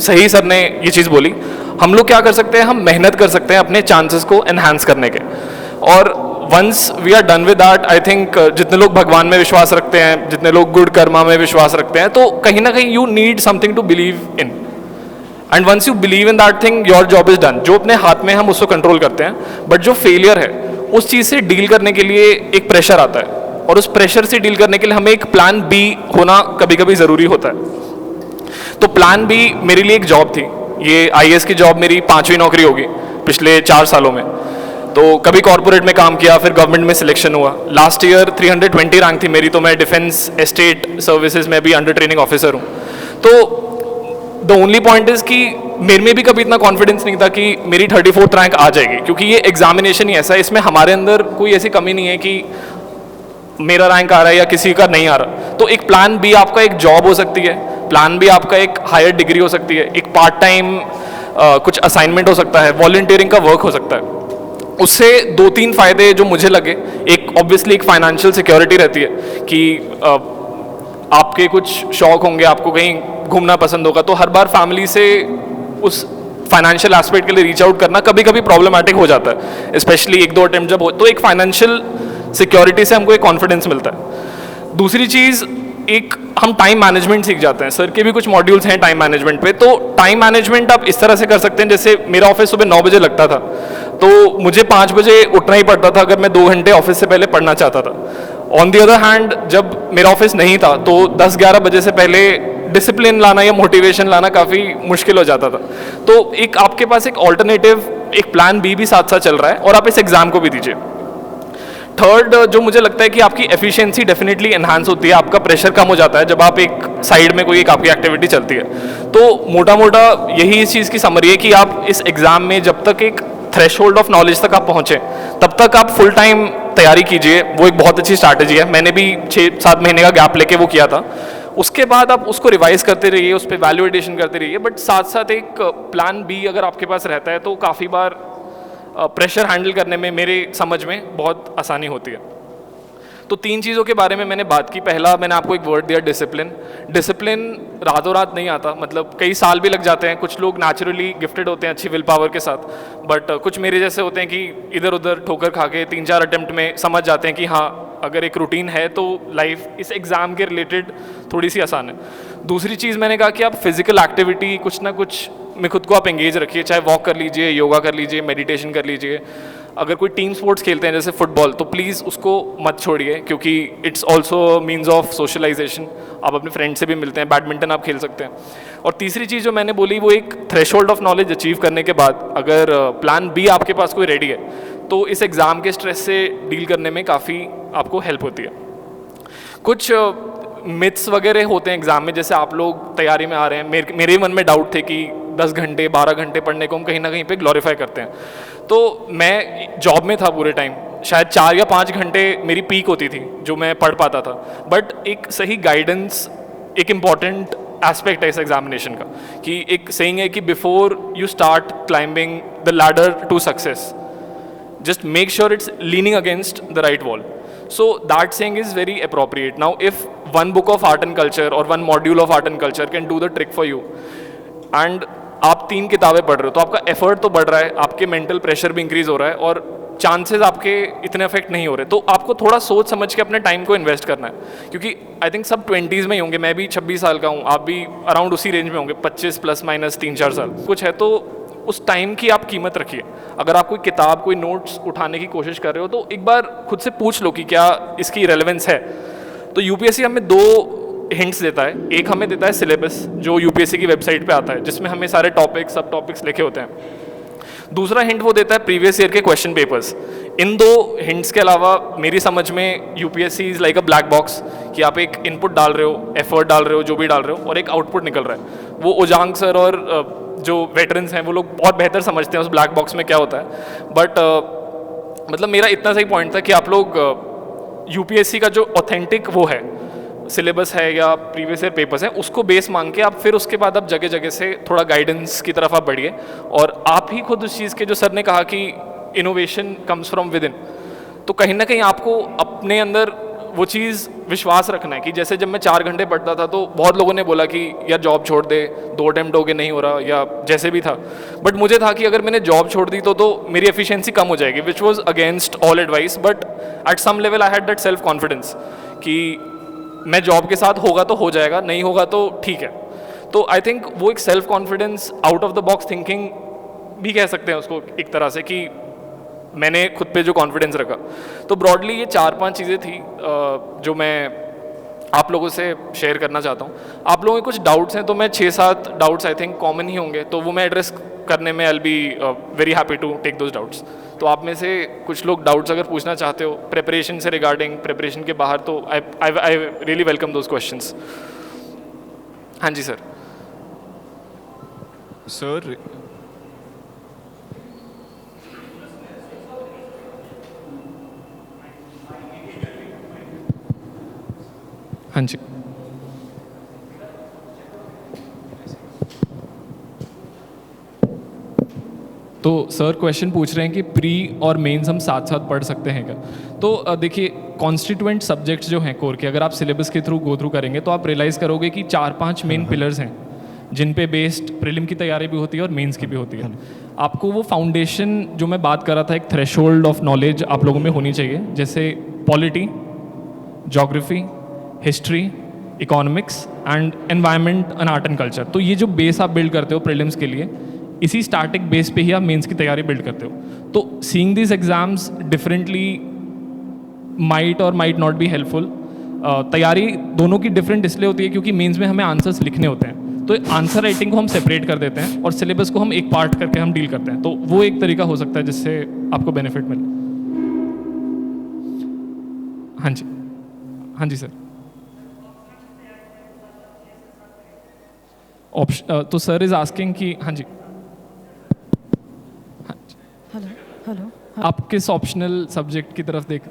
सही सर ने ये चीज़ बोली। हम लोग क्या कर सकते हैं, हम मेहनत कर सकते हैं अपने चांसेस को एनहांस करने के, और once we are done with that, I think जितने लोग भगवान में विश्वास रखते हैं, जितने लोग गुड कर्मा में विश्वास रखते हैं, तो कहीं ना कहीं you need something to believe in, and once you believe in that thing your job is done. जो अपने हाथ में हम उसको कंट्रोल करते हैं, बट जो फेलियर है उस चीज़ से डील करने के लिए एक प्रेशर आता है, और उस प्रेशर से डील करने के लिए हमें एक प्लान बी होना कभी कभी ज़रूरी होता है। तो प्लान बी मेरे लिए एक जॉब थी। ये आईएएस की जॉब मेरी 5वीं नौकरी होगी पिछले 4 सालों में। तो कभी कॉर्पोरेट में काम किया, फिर गवर्नमेंट में सिलेक्शन हुआ। लास्ट ईयर 320 रैंक थी मेरी, तो मैं डिफेंस एस्टेट सर्विसेज में भी अंडर ट्रेनिंग ऑफिसर हूँ। तो द ओनली पॉइंट इज़ कि मेरे में भी कभी इतना कॉन्फिडेंस नहीं था कि मेरी 34th रैंक आ जाएगी, क्योंकि ये एग्जामिनेशन ही ऐसा है, इसमें हमारे अंदर कोई ऐसी कमी नहीं है कि मेरा रैंक आ रहा है या किसी का नहीं आ रहा। तो एक प्लान बी आपका एक जॉब हो सकती है, प्लान बी आपका एक हायर डिग्री हो सकती है, एक पार्ट टाइम कुछ असाइनमेंट हो सकता है, वॉलंटियरिंग का वर्क हो सकता है। उससे 2-3 फ़ायदे जो मुझे लगे, एक ऑब्वियसली एक फाइनेंशियल सिक्योरिटी रहती है कि आपके कुछ शौक होंगे, आपको कहीं घूमना पसंद होगा, तो हर बार फैमिली से उस फाइनेंशियल एस्पेक्ट के लिए रीच आउट करना कभी कभी प्रॉब्लमेटिक हो जाता है, स्पेशली 1-2 अटेम्प्ट जब हो, तो एक फाइनेंशियल सिक्योरिटी से हमको एक कॉन्फिडेंस मिलता है। दूसरी चीज़, एक हम टाइम मैनेजमेंट सीख जाते हैं। सर के भी कुछ मॉड्यूल्स हैं टाइम मैनेजमेंट पे, तो टाइम मैनेजमेंट आप इस तरह से कर सकते हैं, जैसे मेरा ऑफिस सुबह 9 बजे लगता था, तो मुझे 5 बजे उठना ही पड़ता था अगर मैं 2 घंटे ऑफिस से पहले पढ़ना चाहता था। ऑन दी अदर हैंड, जब मेरा ऑफिस नहीं था तो 10-11 बजे से पहले डिसिप्लिन लाना या मोटिवेशन लाना काफ़ी मुश्किल हो जाता था। तो एक आपके पास एक ऑल्टरनेटिव, एक प्लान बी भी साथ साथ चल रहा है, और आप इस एग्ज़ाम को भी दीजिए। थर्ड, जो मुझे लगता है कि आपकी एफिशिएंसी डेफिनेटली एनहांस होती है, आपका प्रेशर कम हो जाता है जब आप एक साइड में कोई एक आपकी एक्टिविटी चलती है। तो मोटा मोटा यही इस चीज़ की समरी है कि आप इस एग्ज़ाम में जब तक एक थ्रेशोल्ड ऑफ नॉलेज तक आप पहुँचें, तब तक आप फुल टाइम तैयारी कीजिए। वो एक बहुत अच्छी स्ट्रैटेजी है, मैंने भी 6-7 महीने का गैप लेके वो किया था। उसके बाद आप उसको रिवाइज करते रहिए, उस पर वैल्यू एडिशन करते रहिए, बट साथ साथ एक प्लान बी अगर आपके पास रहता है तो काफ़ी बार प्रेशर हैंडल करने में मेरे समझ में बहुत आसानी होती है। तो 3 चीज़ों के बारे में मैंने बात की। पहला, मैंने आपको एक वर्ड दिया, डिसिप्लिन। डिसिप्लिन रातों रात नहीं आता, मतलब कई साल भी लग जाते हैं। कुछ लोग नेचुरली गिफ्टेड होते हैं अच्छी विल पावर के साथ, बट कुछ मेरे जैसे होते हैं कि इधर उधर ठोकर खा के 3-4 अटेम्प्ट में समझ जाते हैं कि हाँ, अगर एक रूटीन है तो लाइफ इस एग्ज़ाम के रिलेटेड थोड़ी सी आसान है। दूसरी चीज़ मैंने कहा कि आप फिजिकल एक्टिविटी कुछ ना कुछ में खुद को आप एंगेज रखिए, चाहे वॉक कर लीजिए, योगा कर लीजिए, मेडिटेशन कर लीजिए। अगर कोई टीम स्पोर्ट्स खेलते हैं जैसे फुटबॉल, तो प्लीज़ उसको मत छोड़िए, क्योंकि it's also means of socialisation. आप अपने फ्रेंड से भी मिलते हैं, बैडमिंटन आप खेल सकते हैं। और तीसरी चीज़ जो मैंने बोली, वो एक थ्रेशोल्ड ऑफ नॉलेज अचीव करने के बाद अगर प्लान बी आपके पास कोई रेडी है, तो इस एग्ज़ाम के स्ट्रेस से डील करने में काफ़ी आपको हेल्प होती है। कुछ मिथ्स वगैरह होते हैं एग्ज़ाम में, जैसे आप लोग तैयारी में आ रहे हैं, मेरे मन में डाउट थे कि 10 घंटे 12 घंटे पढ़ने को हम कहीं ना कहीं पे ग्लोरीफाई करते हैं। तो मैं जॉब में था पूरे टाइम, शायद 4 या 5 घंटे मेरी पीक होती थी जो मैं पढ़ पाता था। बट एक सही गाइडेंस एक इम्पॉर्टेंट एस्पेक्ट है इस एग्जामिनेशन का, कि एक सेइंग है कि before you start climbing the ladder to success, just make sure it's leaning against the right wall. So that saying is very appropriate. Now if one book of art and culture or one module of art and culture can do the trick for you, and आप 3 किताबें पढ़ रहे हो तो आपका effort तो बढ़ रहा है, आपके मेंटल प्रेशर भी इंक्रीज हो रहा है और चांसेस आपके इतने अफेक्ट नहीं हो रहे, तो आपको थोड़ा सोच समझ के अपने टाइम को इन्वेस्ट करना है। क्योंकि आई थिंक सब 20s में ही होंगे, मैं भी 26 साल का हूँ, आप भी अराउंड उसी रेंज में होंगे, 25 प्लस माइनस 3-4 साल कुछ है। तो उस टाइम की आप कीमत रखिए। अगर आप कोई किताब कोई नोट्स उठाने की कोशिश कर रहे हो तो एक बार खुद से पूछ लो कि क्या इसकी रेलेवेंस है। तो यूपीएससी हमें 2 हिंट्स देता है। एक हमें देता है सिलेबस जो यूपीएससी की वेबसाइट पे आता है, जिसमें हमें सारे टॉपिक्स सब टॉपिक्स लिखे होते हैं। दूसरा हिंट वो देता है प्रीवियस ईयर के क्वेश्चन पेपर्स। इन 2 हिंट्स के अलावा मेरी समझ में UPSC is like a black box, कि आप एक इनपुट डाल रहे हो, एफर्ट डाल रहे हो, जो भी डाल रहे हो, और एक आउटपुट निकल रहा है। वो ओजांग सर और जो वेटरन्स हैं वो लोग बहुत बेहतर समझते हैं उस ब्लैक बॉक्स में क्या होता है। बट मतलब मेरा इतना सही पॉइंट था कि आप लोग यूपीएससी का जो ऑथेंटिक वो है सिलेबस है या प्रीवियस ईयर पेपर्स हैं, उसको बेस मांग के आप फिर उसके बाद आप जगह जगह से थोड़ा गाइडेंस की तरफ आप बढ़िए। और आप ही खुद उस चीज़ के, जो सर ने कहा कि innovation comes from with in, तो कहीं ना कहीं आपको अपने अंदर वो चीज़ विश्वास रखना है कि जैसे जब मैं 4 घंटे पढ़ता था तो बहुत लोगों ने बोला कि यार जॉब छोड़ दे, 2 अटेम्प्ट हो गए नहीं हो रहा, या जैसे भी था। बट मुझे था कि अगर मैंने जॉब छोड़ दी तो मेरी एफिशिएंसी कम हो जाएगी, which was against all advice. But at some level I had that self confidence कि मैं जॉब के साथ होगा तो हो जाएगा, नहीं होगा तो ठीक है। तो आई थिंक वो एक self confidence, out of the box thinking भी कह सकते हैं उसको एक तरह से, कि मैंने खुद पे जो कॉन्फिडेंस रखा। तो ब्रॉडली ये 4-5 चीज़ें थी जो मैं आप लोगों से शेयर करना चाहता हूँ। आप लोगों के कुछ डाउट्स हैं तो मैं 6-7 डाउट्स आई थिंक कॉमन ही होंगे, तो वो मैं एड्रेस करने में I will be very happy to take those doubts. तो आप में से कुछ लोग डाउट्स अगर पूछना चाहते हो प्रिपरेशन से रिगार्डिंग, प्रिपरेशन के बाहर, तो I really welcome those questions. हाँ जी सर। सर हाँ जी। तो सर क्वेश्चन पूछ रहे हैं कि प्री और मेंस हम साथ साथ पढ़ सकते हैं क्या? तो देखिए, कॉन्स्टिट्यूएंट सब्जेक्ट्स जो हैं कोर के, अगर आप सिलेबस के थ्रू गो थ्रू करेंगे तो आप रियलाइज़ करोगे कि 4-5 मेन पिलर्स हैं जिन पे बेस्ड प्रीलिम की तैयारी भी होती है और मेंस की भी होती है। आपको वो फाउंडेशन जो मैं बात कर रहा था, एक थ्रेशोल्ड ऑफ नॉलेज आप लोगों में होनी चाहिए, जैसे polity, geography, history, economics and environment and art and culture. तो ये जो बेस आप बिल्ड करते हो प्रीलिम्स के लिए, इसी स्टार्टिंग बेस पे ही आप मेंस की तैयारी बिल्ड करते हो। तो seeing this exams differently might और माइट नॉट बी हेल्पफुल। तैयारी दोनों की डिफरेंट इसलिए होती है क्योंकि मेंस में हमें आंसर्स लिखने होते हैं, तो आंसर राइटिंग को हम सेपरेट कर देते हैं और सिलेबस को हम एक पार्ट करके हम डील करते हैं। तो वो एक तरीका हो सकता है जिससे आपको बेनिफिट मिले। हाँ जी, हाँ जी सर। तो सर इज आस्किंग कि हाँ जी, हेलो आप किस ऑप्शनल सब्जेक्ट की तरफ देख?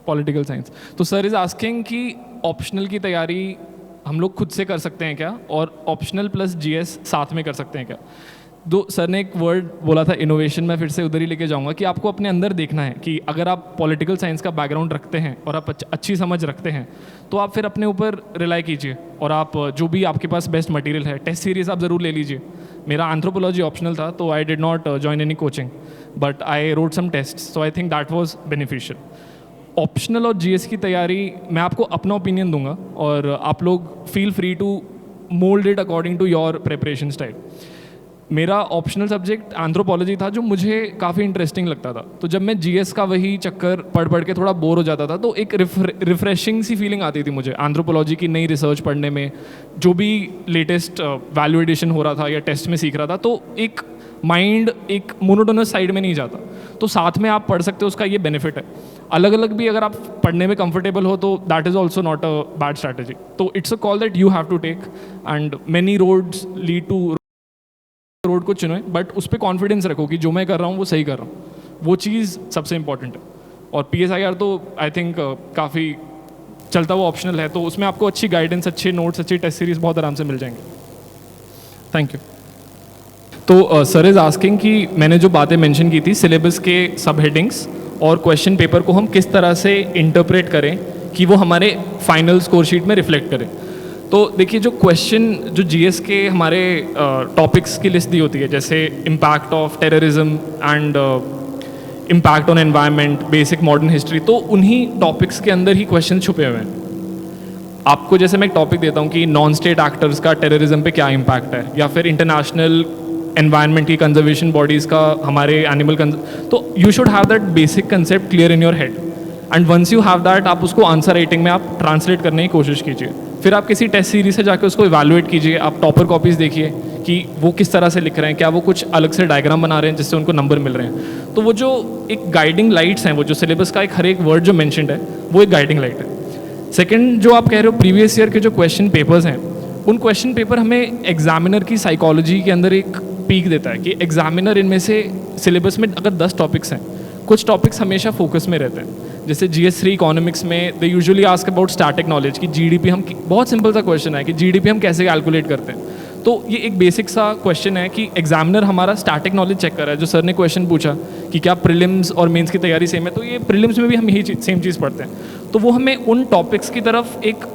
Political science. तो सर इज आस्किंग कि ऑप्शनल की तैयारी हम लोग खुद से कर सकते हैं क्या, और ऑप्शनल प्लस जीएस साथ में कर सकते हैं क्या? सर ने एक वर्ड बोला था इनोवेशन, मैं फिर से उधर ही लेके जाऊंगा कि आपको अपने अंदर देखना है कि अगर आप पॉलिटिकल साइंस का बैकग्राउंड रखते हैं और आप अच्छी समझ रखते हैं तो आप फिर अपने ऊपर रिलाई कीजिए, और आप जो भी आपके पास बेस्ट मटेरियल है, टेस्ट सीरीज आप ज़रूर ले लीजिए। मेरा एंथ्रोपोलॉजी ऑप्शनल था तो I did not join any coaching, but I wrote some test, so I think that was beneficial. Optional और जीएस की तैयारी मैं आपको अपना ओपिनियन दूंगा और आप लोग feel free to mould it according to your preparation style. मेरा ऑप्शनल सब्जेक्ट एंथ्रोपोलॉजी था जो मुझे काफ़ी इंटरेस्टिंग लगता था, तो जब मैं जीएस का वही चक्कर पढ़ पढ़ के थोड़ा बोर हो जाता था तो एक रिफ्रेशिंग सी फीलिंग आती थी मुझे एंथ्रोपोलॉजी की नई रिसर्च पढ़ने में, जो भी लेटेस्ट वैल्यू एडिशन हो रहा था या टेस्ट में सीख रहा था, तो एक माइंड एक मोनोटोनस साइड में नहीं जाता। तो साथ में आप पढ़ सकते हो, उसका ये बेनिफिट है। अलग अलग भी अगर आप पढ़ने में कंफर्टेबल हो तो that is also not a bad strategy. तो it's a call that you have to take, and many roads lead to road को चुनो, बट उस पर कॉन्फिडेंस रखो कि जो मैं कर रहा हूँ वो सही कर रहा हूँ। वो चीज़ सबसे इंपॉर्टेंट है। और PSIR तो आई थिंक काफ़ी चलता हुआ ऑप्शनल है, तो उसमें आपको अच्छी गाइडेंस, अच्छे नोट्स, अच्छी टेस्ट सीरीज बहुत आराम से मिल जाएंगे। Thank you. तो सर इज़ आस्किंग कि मैंने जो बातें मेंशन की थी सिलेबस के सब हेडिंग्स और क्वेश्चन पेपर को हम किस तरह से इंटरप्रेट करें कि वो हमारे फाइनल स्कोर शीट में रिफ्लेक्ट करें। तो देखिए, जो क्वेश्चन जो GS के हमारे टॉपिक्स की लिस्ट दी होती है, जैसे impact of terrorism and impact on environment, basic modern history, तो उन्हीं टॉपिक्स के अंदर ही क्वेश्चन छुपे हुए हैं। आपको जैसे मैं एक टॉपिक देता हूँ कि नॉन स्टेट एक्टर्स का टेररिज्म पे क्या इम्पैक्ट है, या फिर इंटरनेशनल एनवायरनमेंट की कंजर्वेशन बॉडीज़ का हमारे एनिमल तो you should have that basic concept clear in your head, and once you have that, आप उसको आंसर राइटिंग में आप ट्रांसलेट करने की कोशिश कीजिए। फिर आप किसी टेस्ट सीरीज से जाकर उसको इवैल्यूएट कीजिए, आप टॉपर कॉपीज़ देखिए कि वो किस तरह से लिख रहे हैं, क्या वो कुछ अलग से डायग्राम बना रहे हैं जिससे उनको नंबर मिल रहे हैं। तो वो जो एक गाइडिंग लाइट्स हैं, वो जो सिलेबस का एक हर एक वर्ड जो मेंशन्ड है, वो एक गाइडिंग लाइट है। सेकंड, जो आप कह रहे हो प्रीवियस ईयर के जो क्वेश्चन पेपर्स हैं, उन क्वेश्चन पेपर हमें एग्जामिनर की साइकोलॉजी के अंदर एक पीक देता है कि एग्जामिनर इनमें से सिलेबस में अगर 10 टॉपिक्स हैं, कुछ टॉपिक्स हमेशा फोकस में रहते हैं। जैसे GS3 इकोनॉमिक्स में they usually ask about static knowledge कि GDP हम, बहुत सिंपल सा क्वेश्चन है कि GDP हम कैसे कैलकुलेट करते हैं। तो ये एक बेसिक सा क्वेश्चन है कि एग्जामिनर हमारा स्टैटिक नॉलेज चेक कर रहा है। जो सर ने क्वेश्चन पूछा कि क्या प्रीलिम्स और मेंस की तैयारी सेम है, तो ये प्रीलिम्स में भी हम यही सेम चीज़ पढ़ते हैं। तो वो हमें उन टॉपिक्स की तरफ एक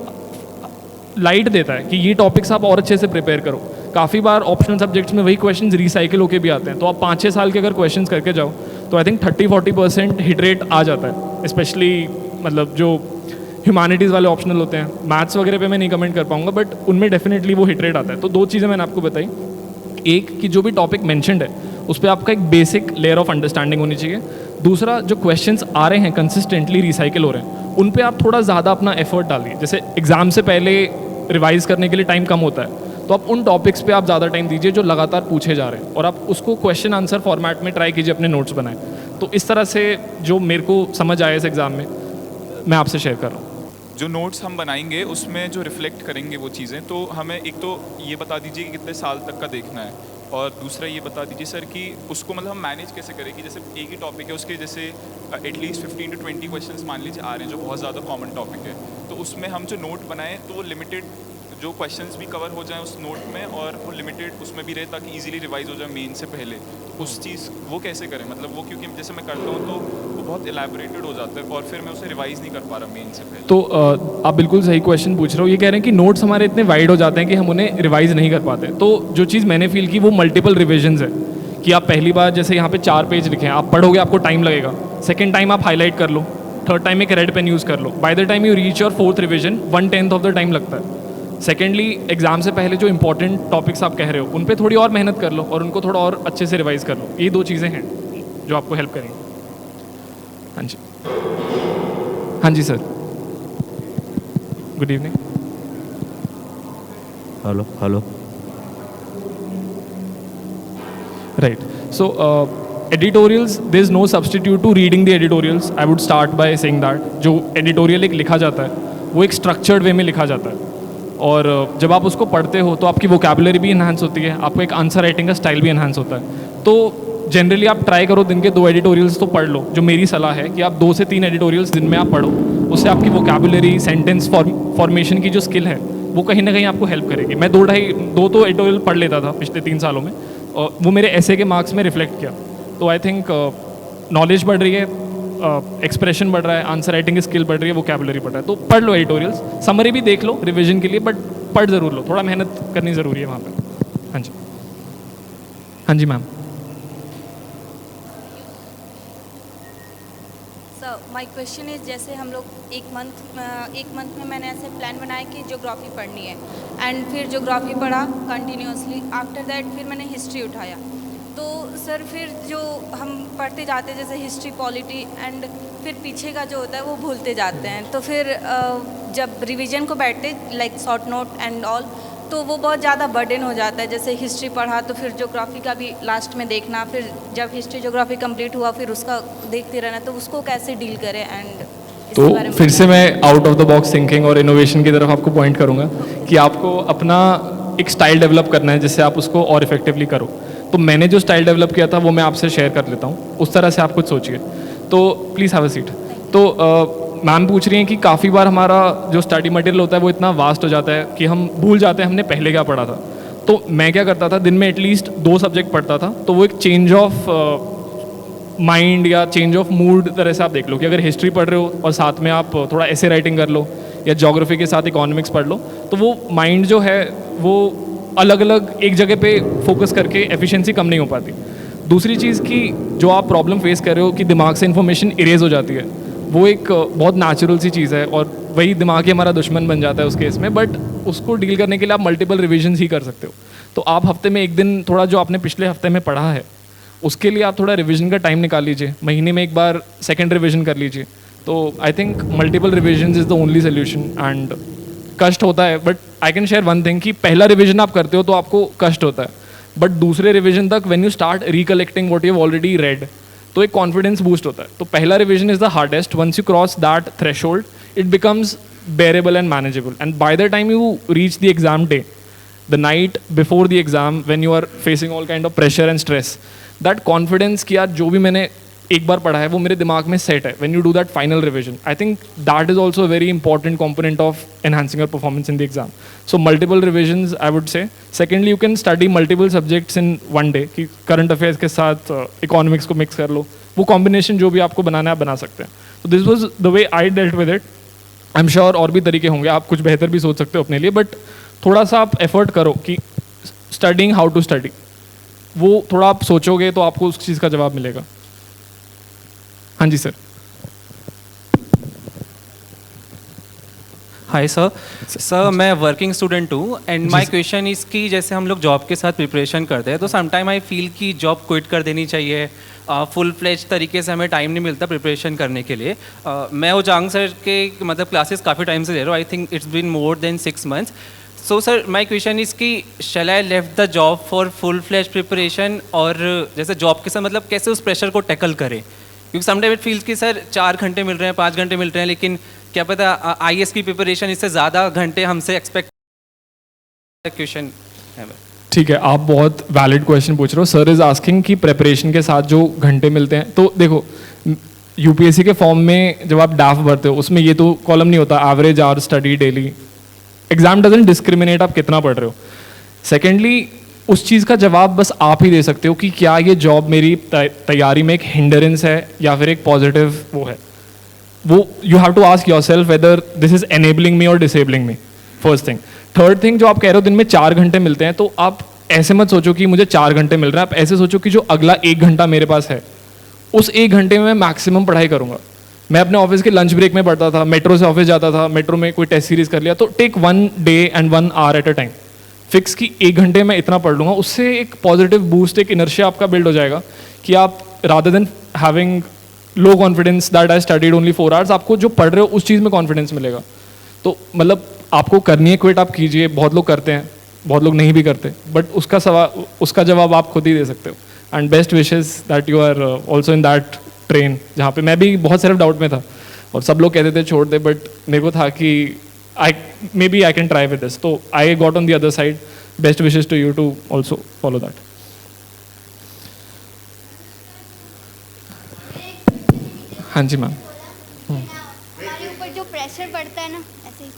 लाइट देता है कि ये टॉपिक्स आप और अच्छे से प्रिपेयर करो। काफ़ी बार ऑप्शनल सब्जेक्ट्स में वही क्वेश्चंस रिसाइकिल होके भी आते हैं, तो आप 5-6 साल के अगर क्वेश्चंस करके जाओ तो आई थिंक 30-40% हिट रेट आ जाता है। स्पेशली मतलब जो ह्यूमैनिटीज़ वाले ऑप्शनल होते हैं, मैथ्स वगैरह पे मैं नहीं कमेंट कर पाऊंगा, बट उनमें डेफिनेटली वो हिट रेट आता है। तो 2 चीज़ें मैंने आपको बताई, एक कि जो भी टॉपिक मैंशनड है उस पर आपका एक बेसिक लेयर ऑफ अंडरस्टैंडिंग होनी चाहिए। दूसरा, जो क्वेश्चंस आ रहे हैं कंसिस्टेंटली रिसाइकिल हो रहे हैं, उन पे आप थोड़ा ज़्यादा अपना एफर्ट डालिए। जैसे एग्जाम से पहले रिवाइज करने के लिए टाइम कम होता है, तो आप उन टॉपिक्स पे आप ज़्यादा टाइम दीजिए जो लगातार पूछे जा रहे हैं, और आप उसको क्वेश्चन आंसर फॉर्मेट में ट्राई कीजिए, अपने नोट्स बनाएं। तो इस तरह से जो मेरे को समझ आया इस एग्ज़ाम में, मैं आपसे शेयर कर रहा हूँ। जो नोट्स हम बनाएंगे उसमें जो रिफ्लेक्ट करेंगे वो चीज़ें, तो हमें एक तो ये बता दीजिए कि कितने साल तक का देखना है, और दूसरा ये बता दीजिए सर कि उसको मतलब हम मैनेज कैसे करें कि जैसे एक ही टॉपिक है, उसके जैसे एटलीस्ट 15 to 20 क्वेश्चंस मान लीजिए आ रहे हैं जो बहुत ज़्यादा कॉमन टॉपिक है, तो उसमें हम जो नोट बनाएं तो वो लिमिटेड जो क्वेश्चंस भी कवर हो जाएं उस नोट में, और वो लिमिटेड उसमें भी रहे ताकि इजीली रिवाइज हो जाए मेन से पहले। तो उस चीज़ वो कैसे करें, मतलब वो क्योंकि जैसे मैं करता हूँ तो वो बहुत एलैबोरेटेड हो जाता है और फिर मैं उसे रिवाइज नहीं कर पा रहा मेन से पहले। तो आप बिल्कुल सही क्वेश्चन पूछ रहे हो। ये कह रहे हैं कि नोट्स हमारे इतने वाइड हो जाते हैं कि हम उन्हें रिवाइज नहीं कर पाते। तो जो चीज़ मैंने फील की वो मल्टीपल रिविजन्स है कि आप पहली बार जैसे यहाँ पे 4 पेज लिखे हैं, आप पढ़ोगे आपको टाइम लगेगा, सेकेंड टाइम आप हाईलाइट कर लो, थर्ड टाइम एक रेड पेन यूज़ कर लो, by the time you reach your 4th revision 1/10 of the time लगता है। सेकेंडली, एग्जाम से पहले जो इंपॉर्टेंट टॉपिक्स आप कह रहे हो उन पे थोड़ी और मेहनत कर लो और उनको थोड़ा और अच्छे से रिवाइज कर लो। ये 2 चीज़ें हैं जो आपको हेल्प करेंगी। हाँ जी, हाँ जी sir, good evening. Hello Right. So, editorials, there's no substitute to reading the editorials. I would start by saying that. जो editorial एक लिखा जाता है वो एक structured way में लिखा जाता है, और जब आप उसको पढ़ते हो तो आपकी vocabulary भी enhance होती है, आपको एक आंसर राइटिंग का स्टाइल भी enhance होता है। तो जनरली आप ट्राई करो दिन के 2 एडिटोरियल्स तो पढ़ लो। जो मेरी सलाह है कि आप 2 से 3 एडिटोरियल्स दिन में आप पढ़ो, उससे आपकी vocabulary, सेंटेंस फॉर्मेशन की जो स्किल है वो कहीं ना कहीं आपको हेल्प करेगी। मैं 2 तो एडिटोरियल पढ़ लेता था पिछले 3 सालों में, और वो मेरे ऐसे के मार्क्स में रिफ्लेक्ट किया। तो आई थिंक नॉलेज बढ़ रही है, एक्सप्रेशन बढ़ रहा है, आंसर राइटिंग की स्किल बढ़ रही है, वोकैबुलरी बढ़ रहा है। तो पढ़ लो एडिटोरियल्स, समरी भी देख लो रिवीजन के लिए, बट पढ़ ज़रूर लो, थोड़ा मेहनत करनी ज़रूरी है वहाँ पे। हाँ जी, हाँ जी मैम। माय क्वेश्चन इज़, जैसे हम लोग एक मंथ में मैंने ऐसे प्लान बनाया कि ज्योग्राफी पढ़नी है, एंड फिर ज्योग्राफी पढ़ा कंटिन्यूसली। आफ्टर दैट फिर मैंने हिस्ट्री उठाया। तो सर फिर जो हम पढ़ते जाते हैं जैसे हिस्ट्री, पॉलिटी, एंड फिर पीछे का जो होता है वो भूलते जाते हैं। तो फिर जब रिवीजन को बैठते like short note and all, तो वो बहुत ज़्यादा बर्डन हो जाता है। जैसे हिस्ट्री पढ़ा तो फिर ज्योग्राफी का भी लास्ट में देखना, फिर जब हिस्ट्री ज्योग्राफी कंप्लीट हुआ फिर उसका देखते रहना, तो उसको कैसे डील करें। एंड तो फिर से मैं out of the box thinking और इनोवेशन की तरफ आपको पॉइंट करूंगा कि आपको अपना एक स्टाइल डेवलप करना है जिससे आप उसको और इफेक्टिवली करो। तो मैंने जो स्टाइल डेवलप किया था वो मैं आपसे शेयर कर लेता हूँ, उस तरह से आप कुछ सोचिए। तो प्लीज़ हैव अ सीट। तो मैम पूछ रही हैं कि काफ़ी बार हमारा जो स्टडी मटेरियल होता है वो इतना वास्ट हो जाता है कि हम भूल जाते हैं हमने पहले क्या पढ़ा था। तो मैं क्या करता था, दिन में एटलीस्ट 2 सब्जेक्ट पढ़ता था, तो वो एक चेंज ऑफ माइंड या चेंज ऑफ मूड तरह से आप देख लो कि अगर हिस्ट्री पढ़ रहे हो और साथ में आप थोड़ा ऐसे राइटिंग कर लो या ज्योग्राफी के साथ इकोनॉमिक्स पढ़ लो, तो वो माइंड जो है वो अलग अलग एक जगह पे फोकस करके एफिशिएंसी कम नहीं हो पाती। दूसरी चीज़ कि जो आप प्रॉब्लम फेस कर रहे हो कि दिमाग से इन्फॉर्मेशन इरेज हो जाती है, वो एक बहुत नेचुरल सी चीज़ है और वही दिमाग ही हमारा दुश्मन बन जाता है उस केस में। बट उसको डील करने के लिए आप मल्टीपल रिविजन्स ही कर सकते हो। तो आप हफ्ते में एक दिन थोड़ा जो आपने पिछले हफ्ते में पढ़ा है उसके लिए आप थोड़ा रिवीजन का टाइम निकाल लीजिए, महीने में एक बार सेकंड रिवीजन कर लीजिए। तो I think multiple revision is the only solution. And कष्ट होता है, but I can share one thing कि पहला रिविजन आप करते हो तो आपको कष्ट होता है, बट दूसरे रिविजन तक when you start recollecting what you have already read, तो एक कॉन्फिडेंस बूस्ट होता है। तो पहला revision is the hardest. Once you cross that threshold it becomes bearable and manageable, and by the time you reach the exam day, the night before the exam when you are facing all kind of pressure and stress, that confidence कि यार जो भी मैंने एक बार पढ़ा है वो मेरे दिमाग में सेट है, when you do that final revision, I think that is also a very important component of enhancing your performance in the exam. So multiple revisions I would say. Secondly, you can study multiple subjects in one day कि current affairs के साथ economics को mix कर लो, वो combination जो भी आपको बनाना है आप बना सकते हैं। So this was the way I dealt with it. I am sure और भी तरीके होंगे, आप कुछ बेहतर भी सोच सकते हो अपने लिए, बट थोड़ा सा आप एफर्ट करो कि स्टडिंग हाउ टू स्टडी, वो थोड़ा आप सोचोगे तो आपको उस चीज़ का जवाब मिलेगा। हाँ जी सर। हाय सर, मैं वर्किंग स्टूडेंट हूँ एंड माय क्वेश्चन इज़ कि जैसे हम लोग जॉब के साथ प्रिपरेशन करते हैं तो समटाइम आई फील कि जॉब क्विट कर देनी चाहिए, फुल फ्लेज तरीके से हमें टाइम नहीं मिलता प्रिपरेशन करने के लिए। मैं ओजांग सर के मतलब क्लासेस काफ़ी टाइम से ले रहा हूँ, I think it's been more than 6 months। So sir my question is कि shall I left the job for full fledge preparation, और जैसे जॉब के साथ मतलब कैसे उस प्रेशर को टैकल करें, क्योंकि समटाइम इट फील्स कि सर 4 घंटे मिल रहे हैं, 5 घंटे मिल रहे हैं, लेकिन क्या पता IAS की प्रिपरेशन इससे ज़्यादा घंटे हमसे एक्सपेक्ट। क्वेश्चन है ठीक है, आप बहुत वैलिड क्वेश्चन पूछ रहे हो। सर इज़ आस्किंग कि प्रेपरेशन के साथ जो घंटे मिलते हैं, तो देखो UPSC के फॉर्म में जब आप डाफ भरते हो उसमें ये तो कॉलम नहीं होता average hour study daily. Exam doesn't discriminate आप कितना पढ़ रहे हो। सेकेंडली उस चीज़ का जवाब बस आप ही दे सकते हो कि क्या ये जॉब मेरी तैयारी में एक हिंडरेंस है या फिर एक पॉजिटिव वो है। वो you have to ask yourself whether this is enabling me और disabling me, first thing. Third thing, जो आप कह रहे हो दिन में 4 घंटे मिलते हैं, तो आप ऐसे मत सोचो कि मुझे 4 घंटे मिल रहा है, आप ऐसे सोचो कि जो अगला 1 घंटा मेरे पास है उस 1 घंटे में मैं मैक्सिमम पढ़ाई करूंगा। मैं अपने ऑफिस के लंच ब्रेक में पढ़ता था, मेट्रो से ऑफिस जाता था, मेट्रो में कोई टेस्ट सीरीज कर लिया, तो take 1 day and 1 hour at a time, fix कि 1 घंटे में इतना पढ़ लूँगा। उससे एक पॉजिटिव बूस्ट, एक इनर्शिया आपका बिल्ड हो जाएगा कि आप rather than having low confidence that I studied only 4 hours, आपको जो पढ़ रहे हो उस चीज़ में कॉन्फिडेंस मिलेगा। तो मतलब आपको करनी है क्विट, आप कीजिए। बहुत लोग करते हैं, बहुत लोग नहीं भी करते, बट उसका जवाब आप खुद ही दे सकते हो। And best wishes that you are also in that train, जहाँ पे मैं भी बहुत सेल्फ डाउट में था और सब लोग कहते थे छोड़ दे, बट मेरे को था कि maybe I can try with this, तो I got on the other side. Best wishes to you to also follow that. हाँ जी मैम। हमारे ऊपर जो प्रेशर पड़ता है ना, ऐसे ही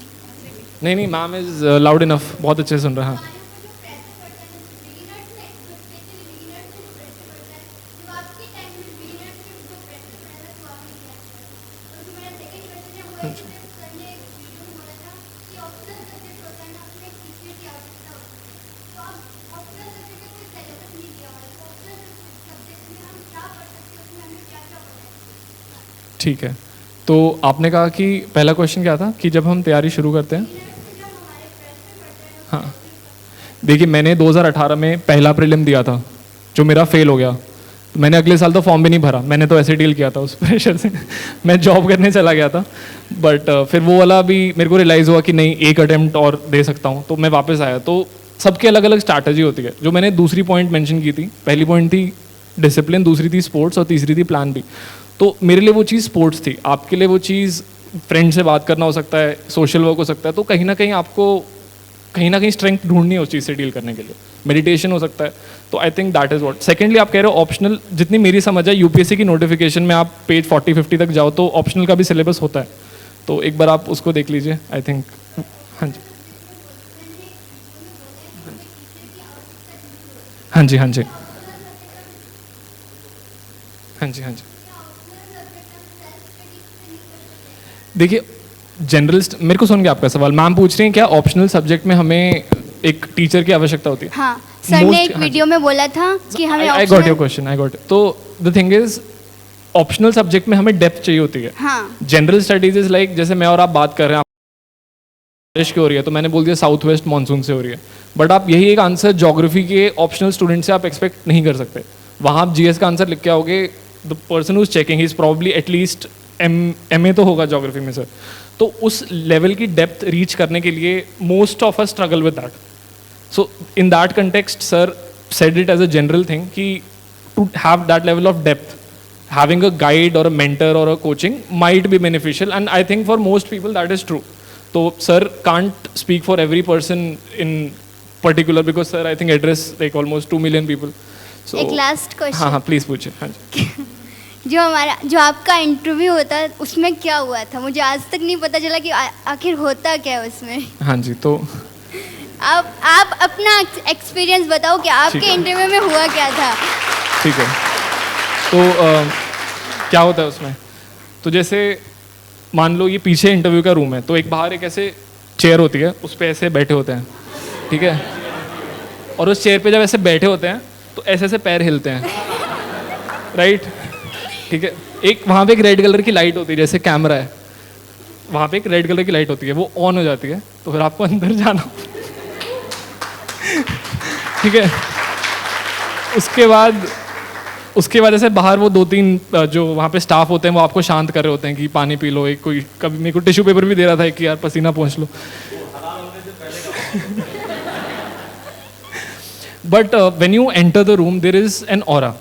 नहीं मैम इज़ लाउड इनफ, बहुत अच्छे से सुन रहे हैं। ठीक है, तो आपने कहा कि पहला क्वेश्चन क्या था कि जब हम तैयारी शुरू करते हैं। हाँ देखिए, मैंने 2018 में पहला प्रीलिम दिया था जो मेरा फेल हो गया, तो मैंने अगले साल तो फॉर्म भी नहीं भरा, मैंने तो ऐसे डील किया था उस प्रेशर से मैं जॉब करने चला गया था, बट फिर वो वाला भी मेरे को रियलाइज़ हुआ कि नहीं, एक अटेम्प्ट और दे सकता हूँ, तो मैं वापस आया। तो सबकी अलग अलग स्ट्रैटेजी होती है। जो मैंने दूसरी पॉइंट मेंशन की थी, पहली पॉइंट थी डिसिप्लिन, दूसरी थी स्पोर्ट्स और तीसरी थी प्लान बी। तो मेरे लिए वो चीज़ स्पोर्ट्स थी, आपके लिए वो चीज़ फ्रेंड से बात करना हो सकता है, सोशल वर्क हो सकता है। तो कहीं ना कहीं आपको कहीं ना कहीं स्ट्रेंथ ढूंढनी है उस चीज़ से डील करने के लिए। मेडिटेशन हो सकता है, तो आई think that is what. Secondly आप कह रहे हो ऑप्शनल, जितनी मेरी समझ है यूपीएससी की नोटिफिकेशन में आप पेज 40-50 तक जाओ तो ऑप्शनल का भी सिलेबस होता है, तो एक बार आप उसको देख लीजिए आई थिंक। हाँ जी हाँ जी हाँ जी हाँ जी हाँ जी। देखिए जनरलिस्ट, मेरे को सुन के आपका सवाल, मैम पूछ रही हैं क्या ऑप्शनल सब्जेक्ट में हमें एक टीचर की आवश्यकता होती है? हाँ, सर ने एक वीडियो में बोला था कि हमें I got your question, I got. तो the thing is optional subject में हमें डेप्थ चाहिए होती है। हाँ, जनरल स्टडीज इज लाइक जैसे मैं और आप बात कर रहे हैं, बारिश की हो रही है तो मैंने बोल दिया साउथ वेस्ट मानसून से हो रही है, बट आप यही एक आंसर ज्योग्राफी के ऑप्शनल स्टूडेंट से आप एक्सपेक्ट नहीं कर सकते। वहाँ आप जीएस का आंसर लिख के आओगे, the person who is checking is probably at least MA तो होगा ज्योग्राफी में सर। तो उस लेवल की डेप्थ रीच करने के लिए most of us struggle with that. So in that context sir said it as a general thing कि to have that level of depth, having a guide or a mentor or a coaching might be beneficial, and I think for most people that is true. So sir can't speak for every person in particular because sir I think address like almost 2 million people. So एक last हाँ question, हाँ please पूछिए। हाँ जी जो आपका interview होता है उसमें क्या हुआ था? मुझे आज तक नहीं पता चला कि आखिर होता क्या है उसमें। हाँ जी, तो आप अपना एक्सपीरियंस बताओ कि आपके इंटरव्यू में हुआ क्या था। ठीक है, तो क्या होता है उसमें, तो जैसे मान लो ये पीछे इंटरव्यू का रूम है, तो एक बाहर एक ऐसे चेयर होती है, उस पर ऐसे बैठे होते हैं, ठीक है, और उस चेयर पे जब ऐसे बैठे होते हैं तो ऐसे ऐसे पैर हिलते हैं, राइट, ठीक है। एक वहाँ पे एक रेड कलर की लाइट होती है, जैसे कैमरा है, वहाँ पे एक रेड कलर की लाइट होती है, वो ऑन हो जाती है, तो फिर आपको अंदर जाना ठीक है। उसके बाद ऐसे बाहर वो 2-3 जो वहाँ पे स्टाफ होते हैं वो आपको शांत कर रहे होते हैं कि पानी पी लो, एक कोई कभी मेरे को टिश्यू पेपर भी दे रहा था कि यार पसीना पोंछ लो but when you enter the room there is an aura,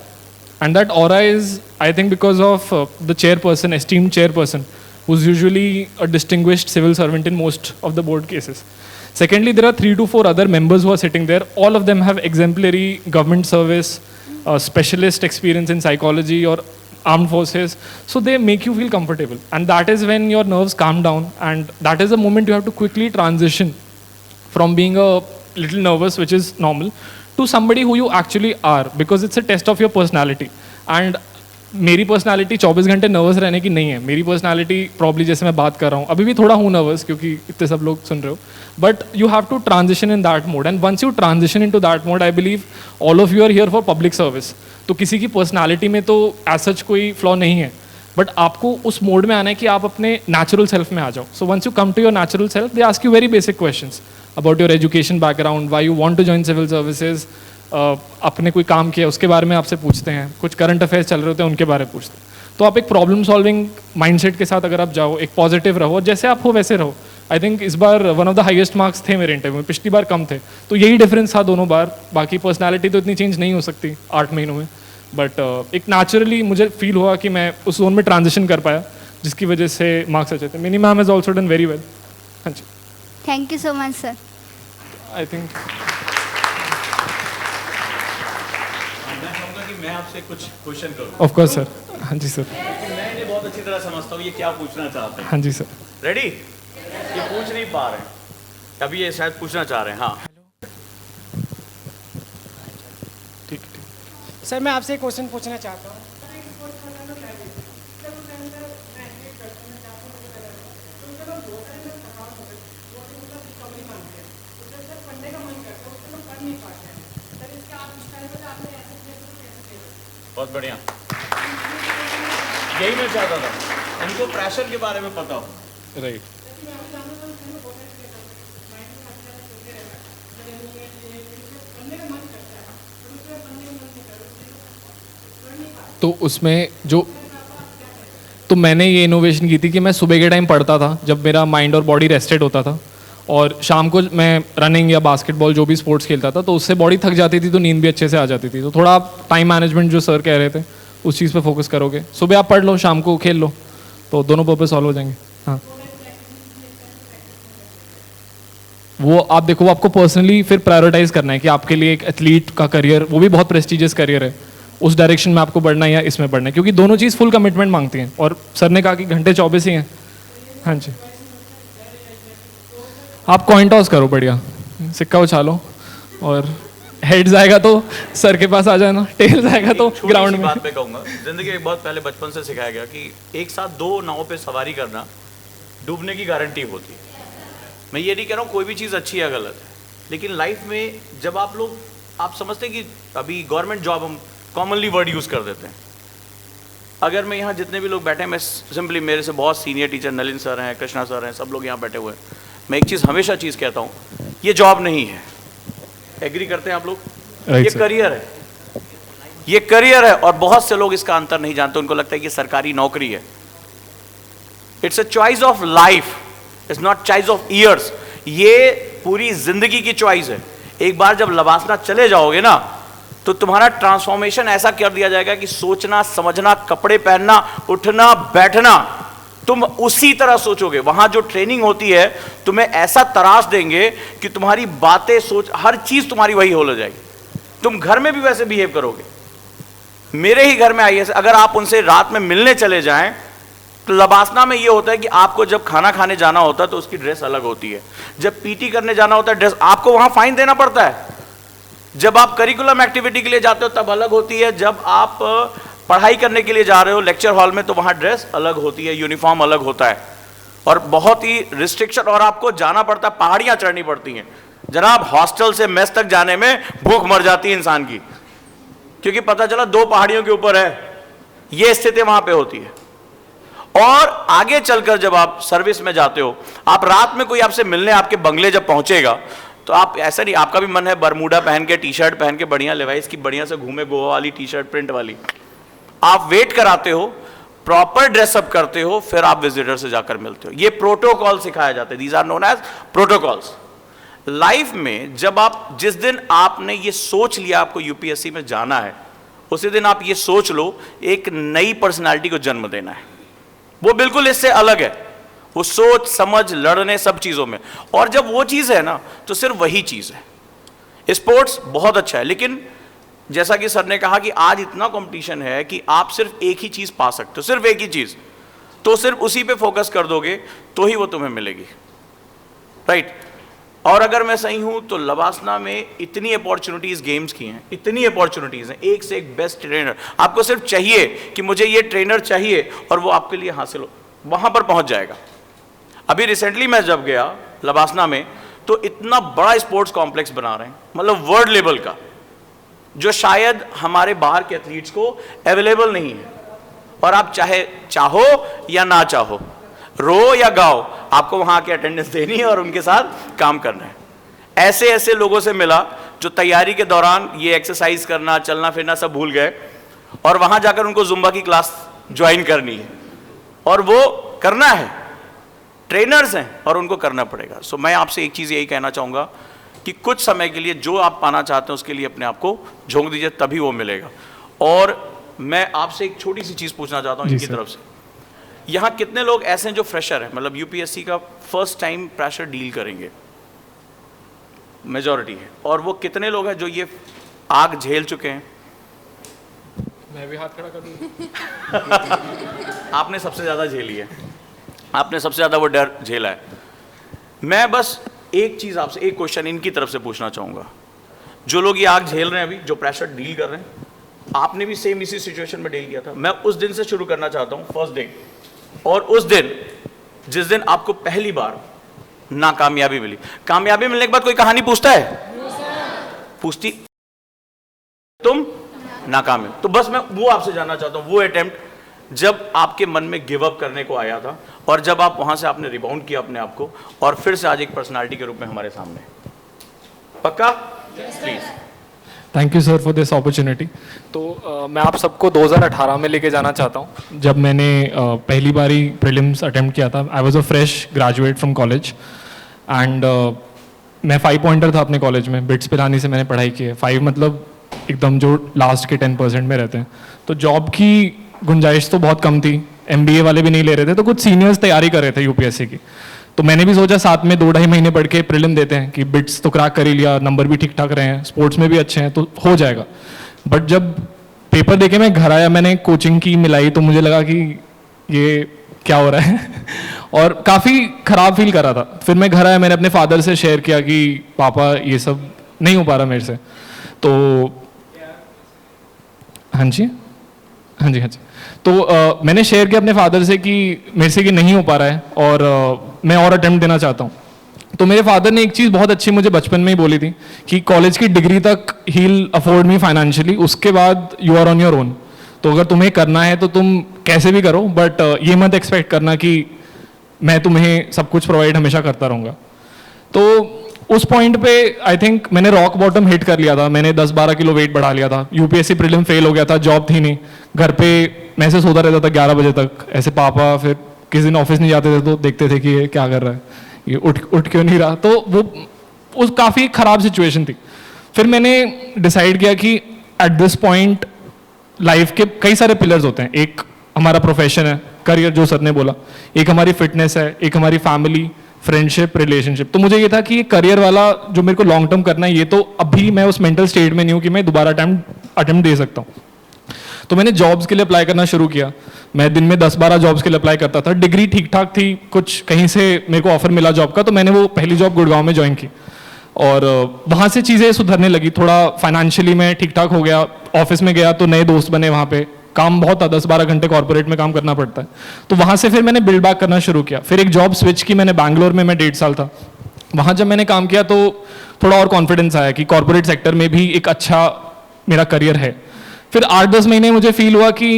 and that aura is I think because of the chairperson, esteemed chairperson, who's usually a distinguished civil servant in most of the board cases. Secondly, there are 3 to 4 other members who are sitting there. All of them have exemplary government service, specialist experience in psychology or armed forces, so they make you feel comfortable, and that is when your nerves calm down, and that is the moment you have to quickly transition from being a little nervous, which is normal, to somebody who you actually are, because it's a test of your personality. And मेरी personality 24 घंटे nervous रहने की नहीं है। मेरी personality probably जैसे मैं बात कर रहा हूँ अभी भी थोड़ा हूँ नर्वस क्योंकि इतने सब लोग सुन रहे हो, but you have to transition in that mode, and once you transition into that mode I believe all of you are here for public service. तो किसी की पर्सनालिटी में तो एज सच कोई फ्लॉ नहीं है, बट आपको उस मोड में आना है कि आप अपने नेचुरल सेल्फ में आ जाओ। So once you come to your natural self they ask you very basic questions about your education background, why you want to join civil services, अपने कोई काम किया उसके बारे में आपसे पूछते हैं, कुछ करंट अफेयर्स चल रहे होते हैं उनके बारे में पूछते हैं। तो आप एक प्रॉब्लम सॉल्विंग माइंडसेट के साथ अगर आप जाओ, एक पॉजिटिव रहो, जैसे आप हो वैसे रहो। आई थिंक इस बार one of the highest marks थे मेरे इंटरव्यू में, पिछली बार कम थे, तो यही डिफरेंस था दोनों बार। बाकी पर्सनालिटी तो इतनी चेंज नहीं हो सकती 8 महीनों में, बट एक नेचुरली मुझे फील हुआ कि मैं उस जोन में ट्रांजिशन कर पाया, जिसकी वजह से मार्क्स अच्छे थे। Mini ma'am has also done very well. हाँ जी, thank you so much sir. I think मैं आपसे कुछ क्वेश्चन करूँ। Of course sir. हाँ जी सर। मैं इन्हें बहुत अच्छी तरह समझता हूँ ये क्या पूछना चाहते हैं। हाँ जी सर। रेडी? ये पूछ नहीं पा रहे हैं, अभी ये शायद पूछना चाह रहे हैं। हाँ ठीक। सर मैं आपसे एक क्वेश्चन पूछना चाहता हूँ। बहुत बढ़िया, यही मैं चाहता था, इनको प्रेशर के बारे में पता हो। राइट। तो उसमें जो तो मैंने ये इनोवेशन की थी कि मैं सुबह के टाइम पढ़ता था जब मेरा माइंड और बॉडी रेस्टेड होता था, और शाम को मैं रनिंग या बास्केटबॉल जो भी स्पोर्ट्स खेलता था तो उससे बॉडी थक जाती थी तो नींद भी अच्छे से आ जाती थी। तो थोड़ा आप टाइम मैनेजमेंट जो सर कह रहे थे उस चीज़ पे फोकस करोगे, सुबह आप पढ़ लो शाम को खेल लो, तो दोनों पर्पस सॉल्व हो जाएंगे। हाँ वो आप देखो, वो आपको पर्सनली फिर प्रायोरिटाइज करना है कि आपके लिए एक एथलीट का करियर, वो भी बहुत प्रेस्टिजियस करियर है, उस डायरेक्शन में आपको बढ़ना है या इसमें बढ़ना है, क्योंकि दोनों चीज़ फुल कमिटमेंट मांगती हैं। और सर ने कहा कि घंटे 24 ही हैं। हाँ जी, आप कॉइन टॉस करो, बढ़िया सिक्का उछालो, और हेड जाएगा तो सर के पास आ जाना, टेल जाएगा तो ग्राउंड में। बात मैं कहूँगा, जिंदगी में बहुत पहले बचपन से सिखाया गया कि एक साथ 2 नावों पे सवारी करना डूबने की गारंटी होती है। मैं ये नहीं कह रहा हूँ कोई भी चीज़ अच्छी या गलत है, लेकिन लाइफ में जब आप समझते हैं कि अभी गवर्नमेंट जॉब हम कॉमनली वर्ड यूज़ कर देते हैं। अगर मैं यहाँ जितने भी लोग बैठे हैं, मैं सिंपली, मेरे से बहुत सीनियर टीचर नलिन सर हैं, कृष्णा सर हैं, सब लोग यहाँ बैठे हुए हैं, मैं एक चीज़ हमेशा कहता हूँ, ये जॉब नहीं है। एग्री करते हैं आप लोग? ये करियर है, ये करियर है। और बहुत से लोग इसका अंतर नहीं जानते, उनको लगता है कि सरकारी नौकरी है। It's a choice of life, it's not choice of years. ये पूरी जिंदगी की चॉइस है। एक बार जब लवासना चले जाओगे ना, तो तुम्हारा ट्रांसफॉर्मेशन ऐसा कर दिया जाएगा कि सोचना, समझना, कपड़े पहनना, उठना, बैठना, तुम उसी तरह सोचोगे। वहां जो ट्रेनिंग होती है, तुम्हें ऐसा तराश देंगे कि तुम्हारी बातें, सोच, हर चीज तुम्हारी वही हो जाएगी। तुम घर में भी वैसे बिहेव करोगे। मेरे ही घर में आइए, अगर आप उनसे रात में मिलने चले जाएं, तो लबासना में ये होता है कि आपको जब खाना खाने जाना होता है तो उसकी ड्रेस अलग होती है, जब पीटी करने जाना होता है ड्रेस, आपको वहां फाइन देना पड़ता है, जब आप करिकुलम एक्टिविटी के लिए जाते हो तब अलग होती है, जब आप पढ़ाई करने के लिए जा रहे हो लेक्चर हॉल में तो वहां ड्रेस अलग होती है, यूनिफॉर्म अलग होता है, और बहुत ही रिस्ट्रिक्शन। और आपको जाना पड़ता है, पहाड़ियां चढ़नी पड़ती हैं जनाब। हॉस्टल से मेस तक जाने में भूख मर जाती है इंसान की, क्योंकि पता चला 2 पहाड़ियों के ऊपर है। यह स्थिति वहां पे होती है। और आगे चलकर जब आप सर्विस में जाते हो, आप रात में कोई आपसे मिलने आपके बंगले जब पहुंचेगा, तो आप ऐसा नहीं, आपका भी मन है बरमूडा पहन के, टी शर्ट पहन के, बढ़िया लेवाइस की बढ़िया से घूमे, गोवा वाली टी शर्ट प्रिंट वाली, आप वेट कराते हो, प्रॉपर ड्रेसअप करते हो, फिर आप विजिटर से जाकर मिलते हो। ये प्रोटोकॉल सिखाया जाता है, these are known as protocols. Life में जब आप, जिस दिन आपने ये सोच लिया आपको यूपीएससी में जाना है, उसी दिन आप ये सोच लो एक नई पर्सनालिटी को जन्म देना है। वो बिल्कुल इससे अलग है, वो सोच समझ, लड़ने, सब चीजों में। और जब वो चीज है ना, तो सिर्फ वही चीज है। स्पोर्ट्स बहुत अच्छा है, लेकिन जैसा कि सर ने कहा कि आज इतना कंपटीशन है कि आप सिर्फ एक ही चीज पा सकते हो, सिर्फ एक ही चीज, तो सिर्फ उसी पे फोकस कर दोगे तो ही वो तुम्हें मिलेगी, राइट? और अगर मैं सही हूं तो लवासना में इतनी अपॉर्चुनिटीज गेम्स की हैं, इतनी अपॉर्चुनिटीज हैं, एक से एक बेस्ट ट्रेनर। आपको सिर्फ चाहिए कि मुझे ये ट्रेनर चाहिए और वो आपके लिए हासिल हो, वहां पर पहुंच जाएगा। अभी रिसेंटली मैं जब गया लवासना में, तो इतना बड़ा स्पोर्ट्स कॉम्प्लेक्स बना रहे हैं, मतलब वर्ल्ड लेवल का, जो शायद हमारे बाहर के एथलीट्स को अवेलेबल नहीं है। और आप चाहे चाहो या ना चाहो, रो या गाओ, आपको वहां आके अटेंडेंस देनी है और उनके साथ काम करना है। ऐसे ऐसे लोगों से मिला जो तैयारी के दौरान ये एक्सरसाइज करना, चलना फिरना सब भूल गए, और वहां जाकर उनको जुम्बा की क्लास ज्वाइन करनी है, और वो करना है। ट्रेनर्स हैं और उनको करना पड़ेगा। सो मैं आपसे एक चीज़ यही कहना चाहूँगा कि कुछ समय के लिए जो आप पाना चाहते हैं उसके लिए अपने आप को झोंक दीजिए, तभी वो मिलेगा। और मैं आपसे एक छोटी सी चीज़ पूछना चाहता हूँ इनकी तरफ से, यहाँ कितने लोग ऐसे हैं जो फ्रेशर हैं, मतलब यूपीएससी का फर्स्ट टाइम प्रेशर डील करेंगे? मेजॉरिटी है। और वो कितने लोग हैं जो ये आग झेल चुके हैं? मैं भी हाथ खड़ा कर दूँ। आपने सबसे ज़्यादा झेली है, आपने सबसे ज़्यादा वो डर झेला है। मैं बस एक चीज़ आपसे, एक क्वेश्चन इनकी तरफ से पूछना चाहूँगा, जो लोग ये आग झेल रहे हैं अभी, जो प्रेशर डील कर रहे हैं, आपने भी सेम इसी सिचुएशन में डील किया था। मैं उस दिन से शुरू करना चाहता हूँ, फर्स्ट डे, और उस दिन जिस दिन आपको पहली बार नाकामयाबी मिली। कामयाबी मिलने के बाद कोई कहानी पूछता है? पूछती तुम नाकाम है। तो बस मैं वो आपसे जानना चाहता हूँ, वो अटेम्प्ट जब आपके मन में गिव अप करने को आया था, और जब आप वहां से आपने रिबाउंड किया अपने आप को, और फिर से आज एक पर्सनालिटी के रूप में हमारे सामने। पक्का? Please. Thank you sir for this opportunity. तो मैं आप सबको 2018 में लेके जाना चाहता हूँ, जब मैंने पहली बारी प्रीलिम्स अटेम्प्ट किया था। I was a fresh graduate from college, and मैं 5 पॉइंटर था अपने कॉलेज में। बिट्स पिलानी से मैंने पढ़ाई की है। 5 मतलब एकदम जो लास्ट के 10% में रहते हैं। तो जॉब की गुंजाइश तो बहुत कम थी, MBA वाले भी नहीं ले रहे थे, तो कुछ सीनियर्स तैयारी कर रहे थे यूपीएससी की। तो मैंने भी सोचा साथ में 2-2.5 महीने पढ़ के प्रीलिम देते हैं कि बिट्स तो क्रैक कर ही लिया, नंबर भी ठीक ठाक रहे हैं, स्पोर्ट्स में भी अच्छे हैं, तो हो जाएगा। बट जब पेपर देके मैं घर आया, मैंने कोचिंग की मिलाई, तो मुझे लगा कि ये क्या हो रहा है और काफ़ी ख़राब फील कर रहा था। फिर मैं घर आया, मैंने अपने फादर से शेयर किया कि पापा ये सब नहीं हो पा रहा मेरे से। तो हाँ जी। तो मैंने शेयर किया अपने फादर से कि मेरे से कि नहीं हो पा रहा है और मैं और अटेम्प्ट देना चाहता हूँ। तो मेरे फादर ने एक चीज़ बहुत अच्छी मुझे बचपन में ही बोली थी कि कॉलेज की डिग्री तक ही विल अफोर्ड मी फाइनेंशियली, उसके बाद you are on your own. तो अगर तुम्हें करना है तो तुम कैसे भी करो, बट ये मत एक्सपेक्ट करना कि मैं तुम्हें सब कुछ प्रोवाइड हमेशा करता रहूँगा। तो उस पॉइंट पे आई थिंक मैंने रॉक बॉटम हिट कर लिया था। मैंने 10-12 किलो वेट बढ़ा लिया था, यूपीएससी प्रीलिम फेल हो गया था, जॉब थी नहीं, घर पे मैं से सोता रहता था 11 बजे तक। ऐसे पापा फिर किसी दिन ऑफिस नहीं जाते थे तो देखते थे कि ये क्या कर रहा है, ये उठ क्यों नहीं रहा। तो वो उस काफ़ी ख़राब सिचुएशन थी। फिर मैंने डिसाइड किया कि एट दिस पॉइंट लाइफ के कई सारे पिलर्स होते हैं। एक हमारा प्रोफेशन है, करियर जो सर ने बोला, एक हमारी फिटनेस है, एक हमारी फैमिली, फ्रेंडशिप, रिलेशनशिप। तो मुझे ये था कि ये करियर वाला जो मेरे को लॉन्ग टर्म करना है, ये तो अभी मैं उस मेंटल स्टेट में नहीं हूँ कि मैं दोबारा अटेम्प्ट दे सकता हूँ। तो मैंने जॉब्स के लिए अप्लाई करना शुरू किया। मैं दिन में 10-12 जॉब्स के लिए अप्लाई करता था। डिग्री ठीक ठाक थी, कुछ कहीं से मेरे को ऑफर मिला जॉब का, तो मैंने वो पहली जॉब गुड़गांव में ज्वाइन की और वहाँ से चीज़ें सुधरने लगी। थोड़ा फाइनेंशियली मैं ठीक ठाक हो गया, ऑफिस में गया तो नए दोस्त बने, वहाँ पे काम बहुत था, 10-12 घंटे कॉर्पोरेट में काम करना पड़ता है। तो वहाँ से फिर मैंने बिल्ड बैक करना शुरू किया। फिर एक जॉब स्विच की मैंने बैंगलोर में, मैं 1.5 साल था वहाँ। जब मैंने काम किया तो थोड़ा और कॉन्फिडेंस आया कि कॉर्पोरेट सेक्टर में भी एक अच्छा मेरा करियर है। फिर 8-10 महीने मुझे फील हुआ कि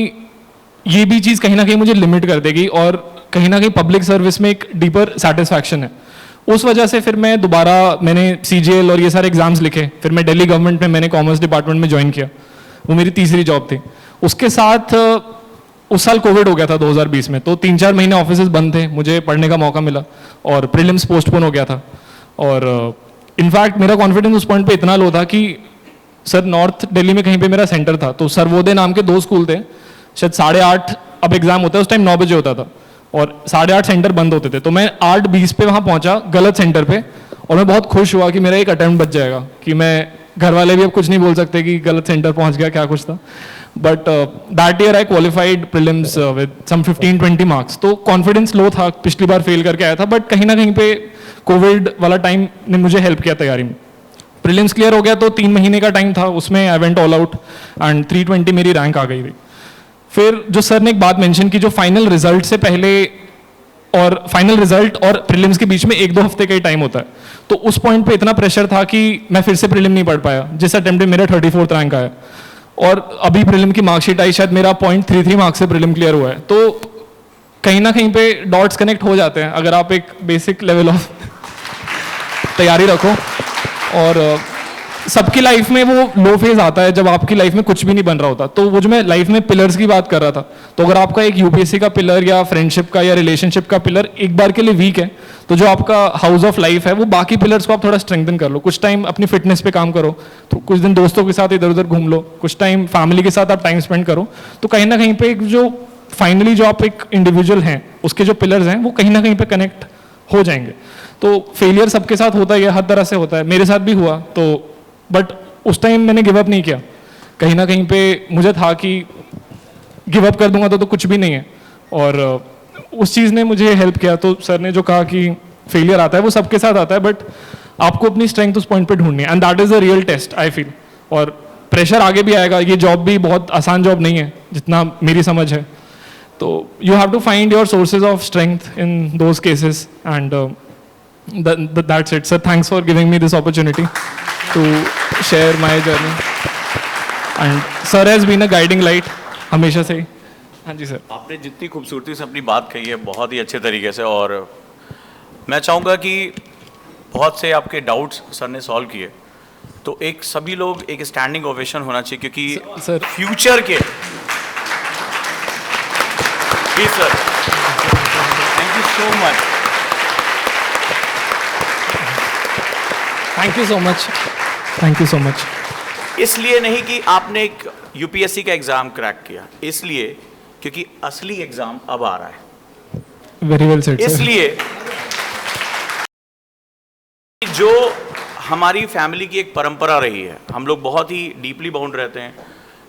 ये भी चीज़ कहीं ना कहीं मुझे लिमिट कर देगी और कहीं ना कहीं पब्लिक सर्विस में एक डीपर सेटिस्फैक्शन है। उस वजह से फिर मैं दोबारा मैंने CGL और ये सारे एग्जाम्स लिखे। फिर मैं दिल्ली गवर्नमेंट में मैंने कॉमर्स डिपार्टमेंट में ज्वाइन किया, वो मेरी तीसरी जॉब थी। उसके साथ उस साल कोविड हो गया था 2020 में, तो 3-4 महीने ऑफिसेज बंद थे, मुझे पढ़ने का मौका मिला और प्रीलिम्स पोस्टपोन हो गया था। और इनफैक्ट मेरा कॉन्फिडेंस उस पॉइंट पे इतना लो था कि सर नॉर्थ दिल्ली में कहीं पे मेरा सेंटर था, तो सर्वोदय नाम के 2 स्कूल थे, शायद 8:30 अब एग्जाम होता है, उस टाइम 9 बजे होता था और 8:30 सेंटर बंद होते थे। तो मैं 8:20 पे वहाँ पहुँचा गलत सेंटर पे और मैं बहुत खुश हुआ कि मेरा एक अटेम्प्ट बच जाएगा, कि मैं घर वाले भी अब कुछ नहीं बोल सकते कि गलत सेंटर पहुँच गया, क्या कुछ था। But that year I qualified prelims with some 15-20 marks. तो कॉन्फिडेंस लो था, पिछली बार फेल करके आया था, बट कहीं ना कहीं पे कोविड वाला टाइम ने मुझे हेल्प किया तैयारी में। प्रीलिम्स क्लियर हो गया तो 3 महीने का टाइम था, उसमें I went all out and 320 मेरी रैंक आ गई थी। फिर जो सर ने एक बात मेंशन की, जो फाइनल रिजल्ट से पहले और फाइनल रिजल्ट और प्रीलिम्स के बीच में 1-2 हफ्ते का ही टाइम होता है, तो उस पॉइंट पे इतना प्रेशर था कि मैं फिर से प्रीलिम नहीं पढ़ पाया। जिस अटेम्प्ट में मेरा 34th रैंक आया और अभी प्रीलिम की मार्कशीट आई, शायद मेरा 0.33 मार्क्स से प्रीलिम क्लियर हुआ है। तो कहीं ना कहीं पे डॉट्स कनेक्ट हो जाते हैं अगर आप एक बेसिक लेवल ऑफ तैयारी रखो। और सबकी लाइफ में वो लो फेज आता है जब आपकी लाइफ में कुछ भी नहीं बन रहा होता। तो वो जो मैं लाइफ में पिलर्स की बात कर रहा था, तो अगर आपका एक यूपीएससी का पिलर या फ्रेंडशिप का या रिलेशनशिप का पिलर एक बार के लिए वीक है, तो जो आपका हाउस ऑफ लाइफ है वो बाकी पिलर्स को आप थोड़ा स्ट्रेंथन कर लो। कुछ टाइम अपनी फिटनेस पे काम करो, तो कुछ दिन दोस्तों के साथ इधर उधर घूम लो, कुछ टाइम फैमिली के साथ आप टाइम स्पेंड करो। तो कहीं ना कहीं पे एक जो फाइनली जो आप एक इंडिविजुअल हैं, उसके जो पिलर्स हैं वो कहीं ना कहीं पे कनेक्ट हो जाएंगे। तो फेलियर सबके साथ होता है, हर तरह से होता है, मेरे साथ भी हुआ। तो बट उस टाइम मैंने गिव अप नहीं किया। कहीं ना कहीं पे मुझे था कि गिव अप कर दूंगा तो कुछ भी नहीं है, और उस चीज़ ने मुझे हेल्प किया। तो सर ने जो कहा कि फेलियर आता है वो सबके साथ आता है, बट आपको अपनी स्ट्रेंथ उस पॉइंट पे ढूंढनी है, and that is a real test I feel. और प्रेशर आगे भी आएगा, ये जॉब भी बहुत आसान जॉब नहीं है जितना मेरी समझ है। तो you have to find your sources of strength in those cases, and that's it, sir. Thanks for giving me this opportunity to share my journey. And sir has been a guiding light हमेशा से ही। हाँ जी sir. आपने जितनी खूबसूरती से अपनी बात कही है बहुत ही अच्छे तरीके से, और मैं चाहूँगा कि बहुत से आपके डाउट्स सर ने सॉल्व किए, तो एक सभी लोग एक स्टैंडिंग ओवेशन होना चाहिए, क्योंकि सर फ्यूचर के please sir, thank you so much. Thank you so much, thank you so much. इसलिए नहीं कि आपने एक यूपीएससी का एग्ज़ाम क्रैक किया, इसलिए क्योंकि असली एग्जाम अब आ रहा है। Very well said. इसलिए जो हमारी फैमिली की एक परंपरा रही है, हम लोग बहुत ही डीपली बाउंड रहते हैं।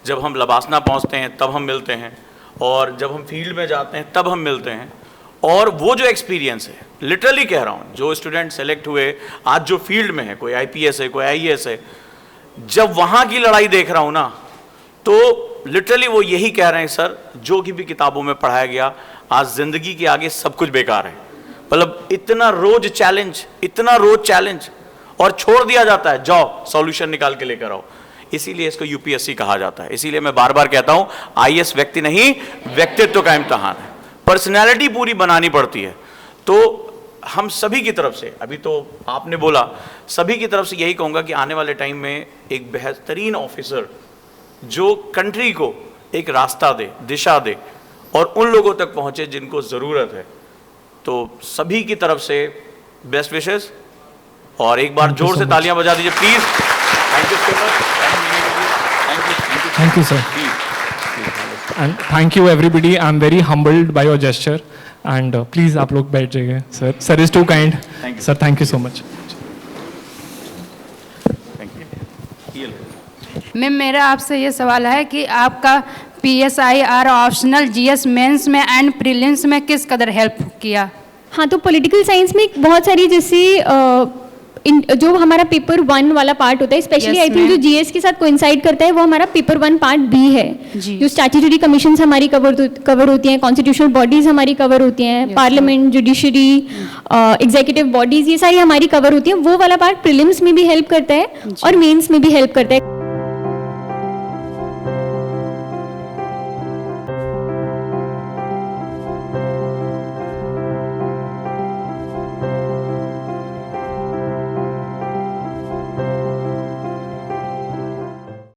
जब हम लबासना पहुंचते हैं तब हम मिलते हैं, और जब हम फील्ड में जाते हैं तब हम मिलते हैं। और वो जो एक्सपीरियंस है, लिटरली कह रहा हूँ, जो स्टूडेंट सेलेक्ट हुए आज जो फील्ड में है, कोई IPS है, कोई IAS है, जब वहाँ की लड़ाई देख रहा हूँ ना, तो लिटरली वो यही कह रहे हैं, सर जो कि भी किताबों में पढ़ाया गया, आज ज़िंदगी के आगे सब कुछ बेकार है। मतलब इतना रोज चैलेंज और छोड़ दिया जाता है, जाओ सॉल्यूशन निकाल के लेकर आओ। इसीलिए इसको UPSC कहा जाता है। इसीलिए मैं बार बार कहता हूं, IAS व्यक्ति नहीं, व्यक्तित्व का इम्तहान है। पर्सनैलिटी पूरी बनानी पड़ती है। तो हम सभी की तरफ से, अभी तो आपने बोला, सभी की तरफ से यही कहूंगा कि आने वाले टाइम में एक बेहतरीन ऑफिसर जो कंट्री को एक रास्ता दे, दिशा दे और उन लोगों तक पहुंचे जिनको ज़रूरत है। तो सभी की तरफ से बेस्ट विशेस, और एक बार जोर से तालियां बजा दीजिए please. Thank you so much. Thank you sir, and thank you everybody. I am very humbled by your gesture, and please आप लोग बैठ जाइए। Sir, sir is too kind. Sir thank you so much. Ma'am, मेरा आपसे ये सवाल है कि आपका PSI और ऑप्शनल GS मेंस में एंड प्रीलिम्स में किस कदर हेल्प किया? हाँ, तो पॉलिटिकल साइंस में बहुत सारी जैसे जो हमारा पेपर 1 वाला पार्ट होता है, स्पेशली आई थिंक जो GS के साथ कोइंसाइड करता है, वो हमारा पेपर 1 पार्ट B है। जो स्टैट्यूटरी कमीशंस हमारी कवर होती हैं, कॉन्स्टिट्यूशनल बॉडीज हमारी कवर होती हैं, पार्लियामेंट, जुडिशरी, एग्जीक्यूटिव बॉडीज, ये सारी हमारी कवर होती हैं। वो वाला पार्ट प्रीलिम्स में भी हेल्प करता है और मेंस में भी हेल्प करता है।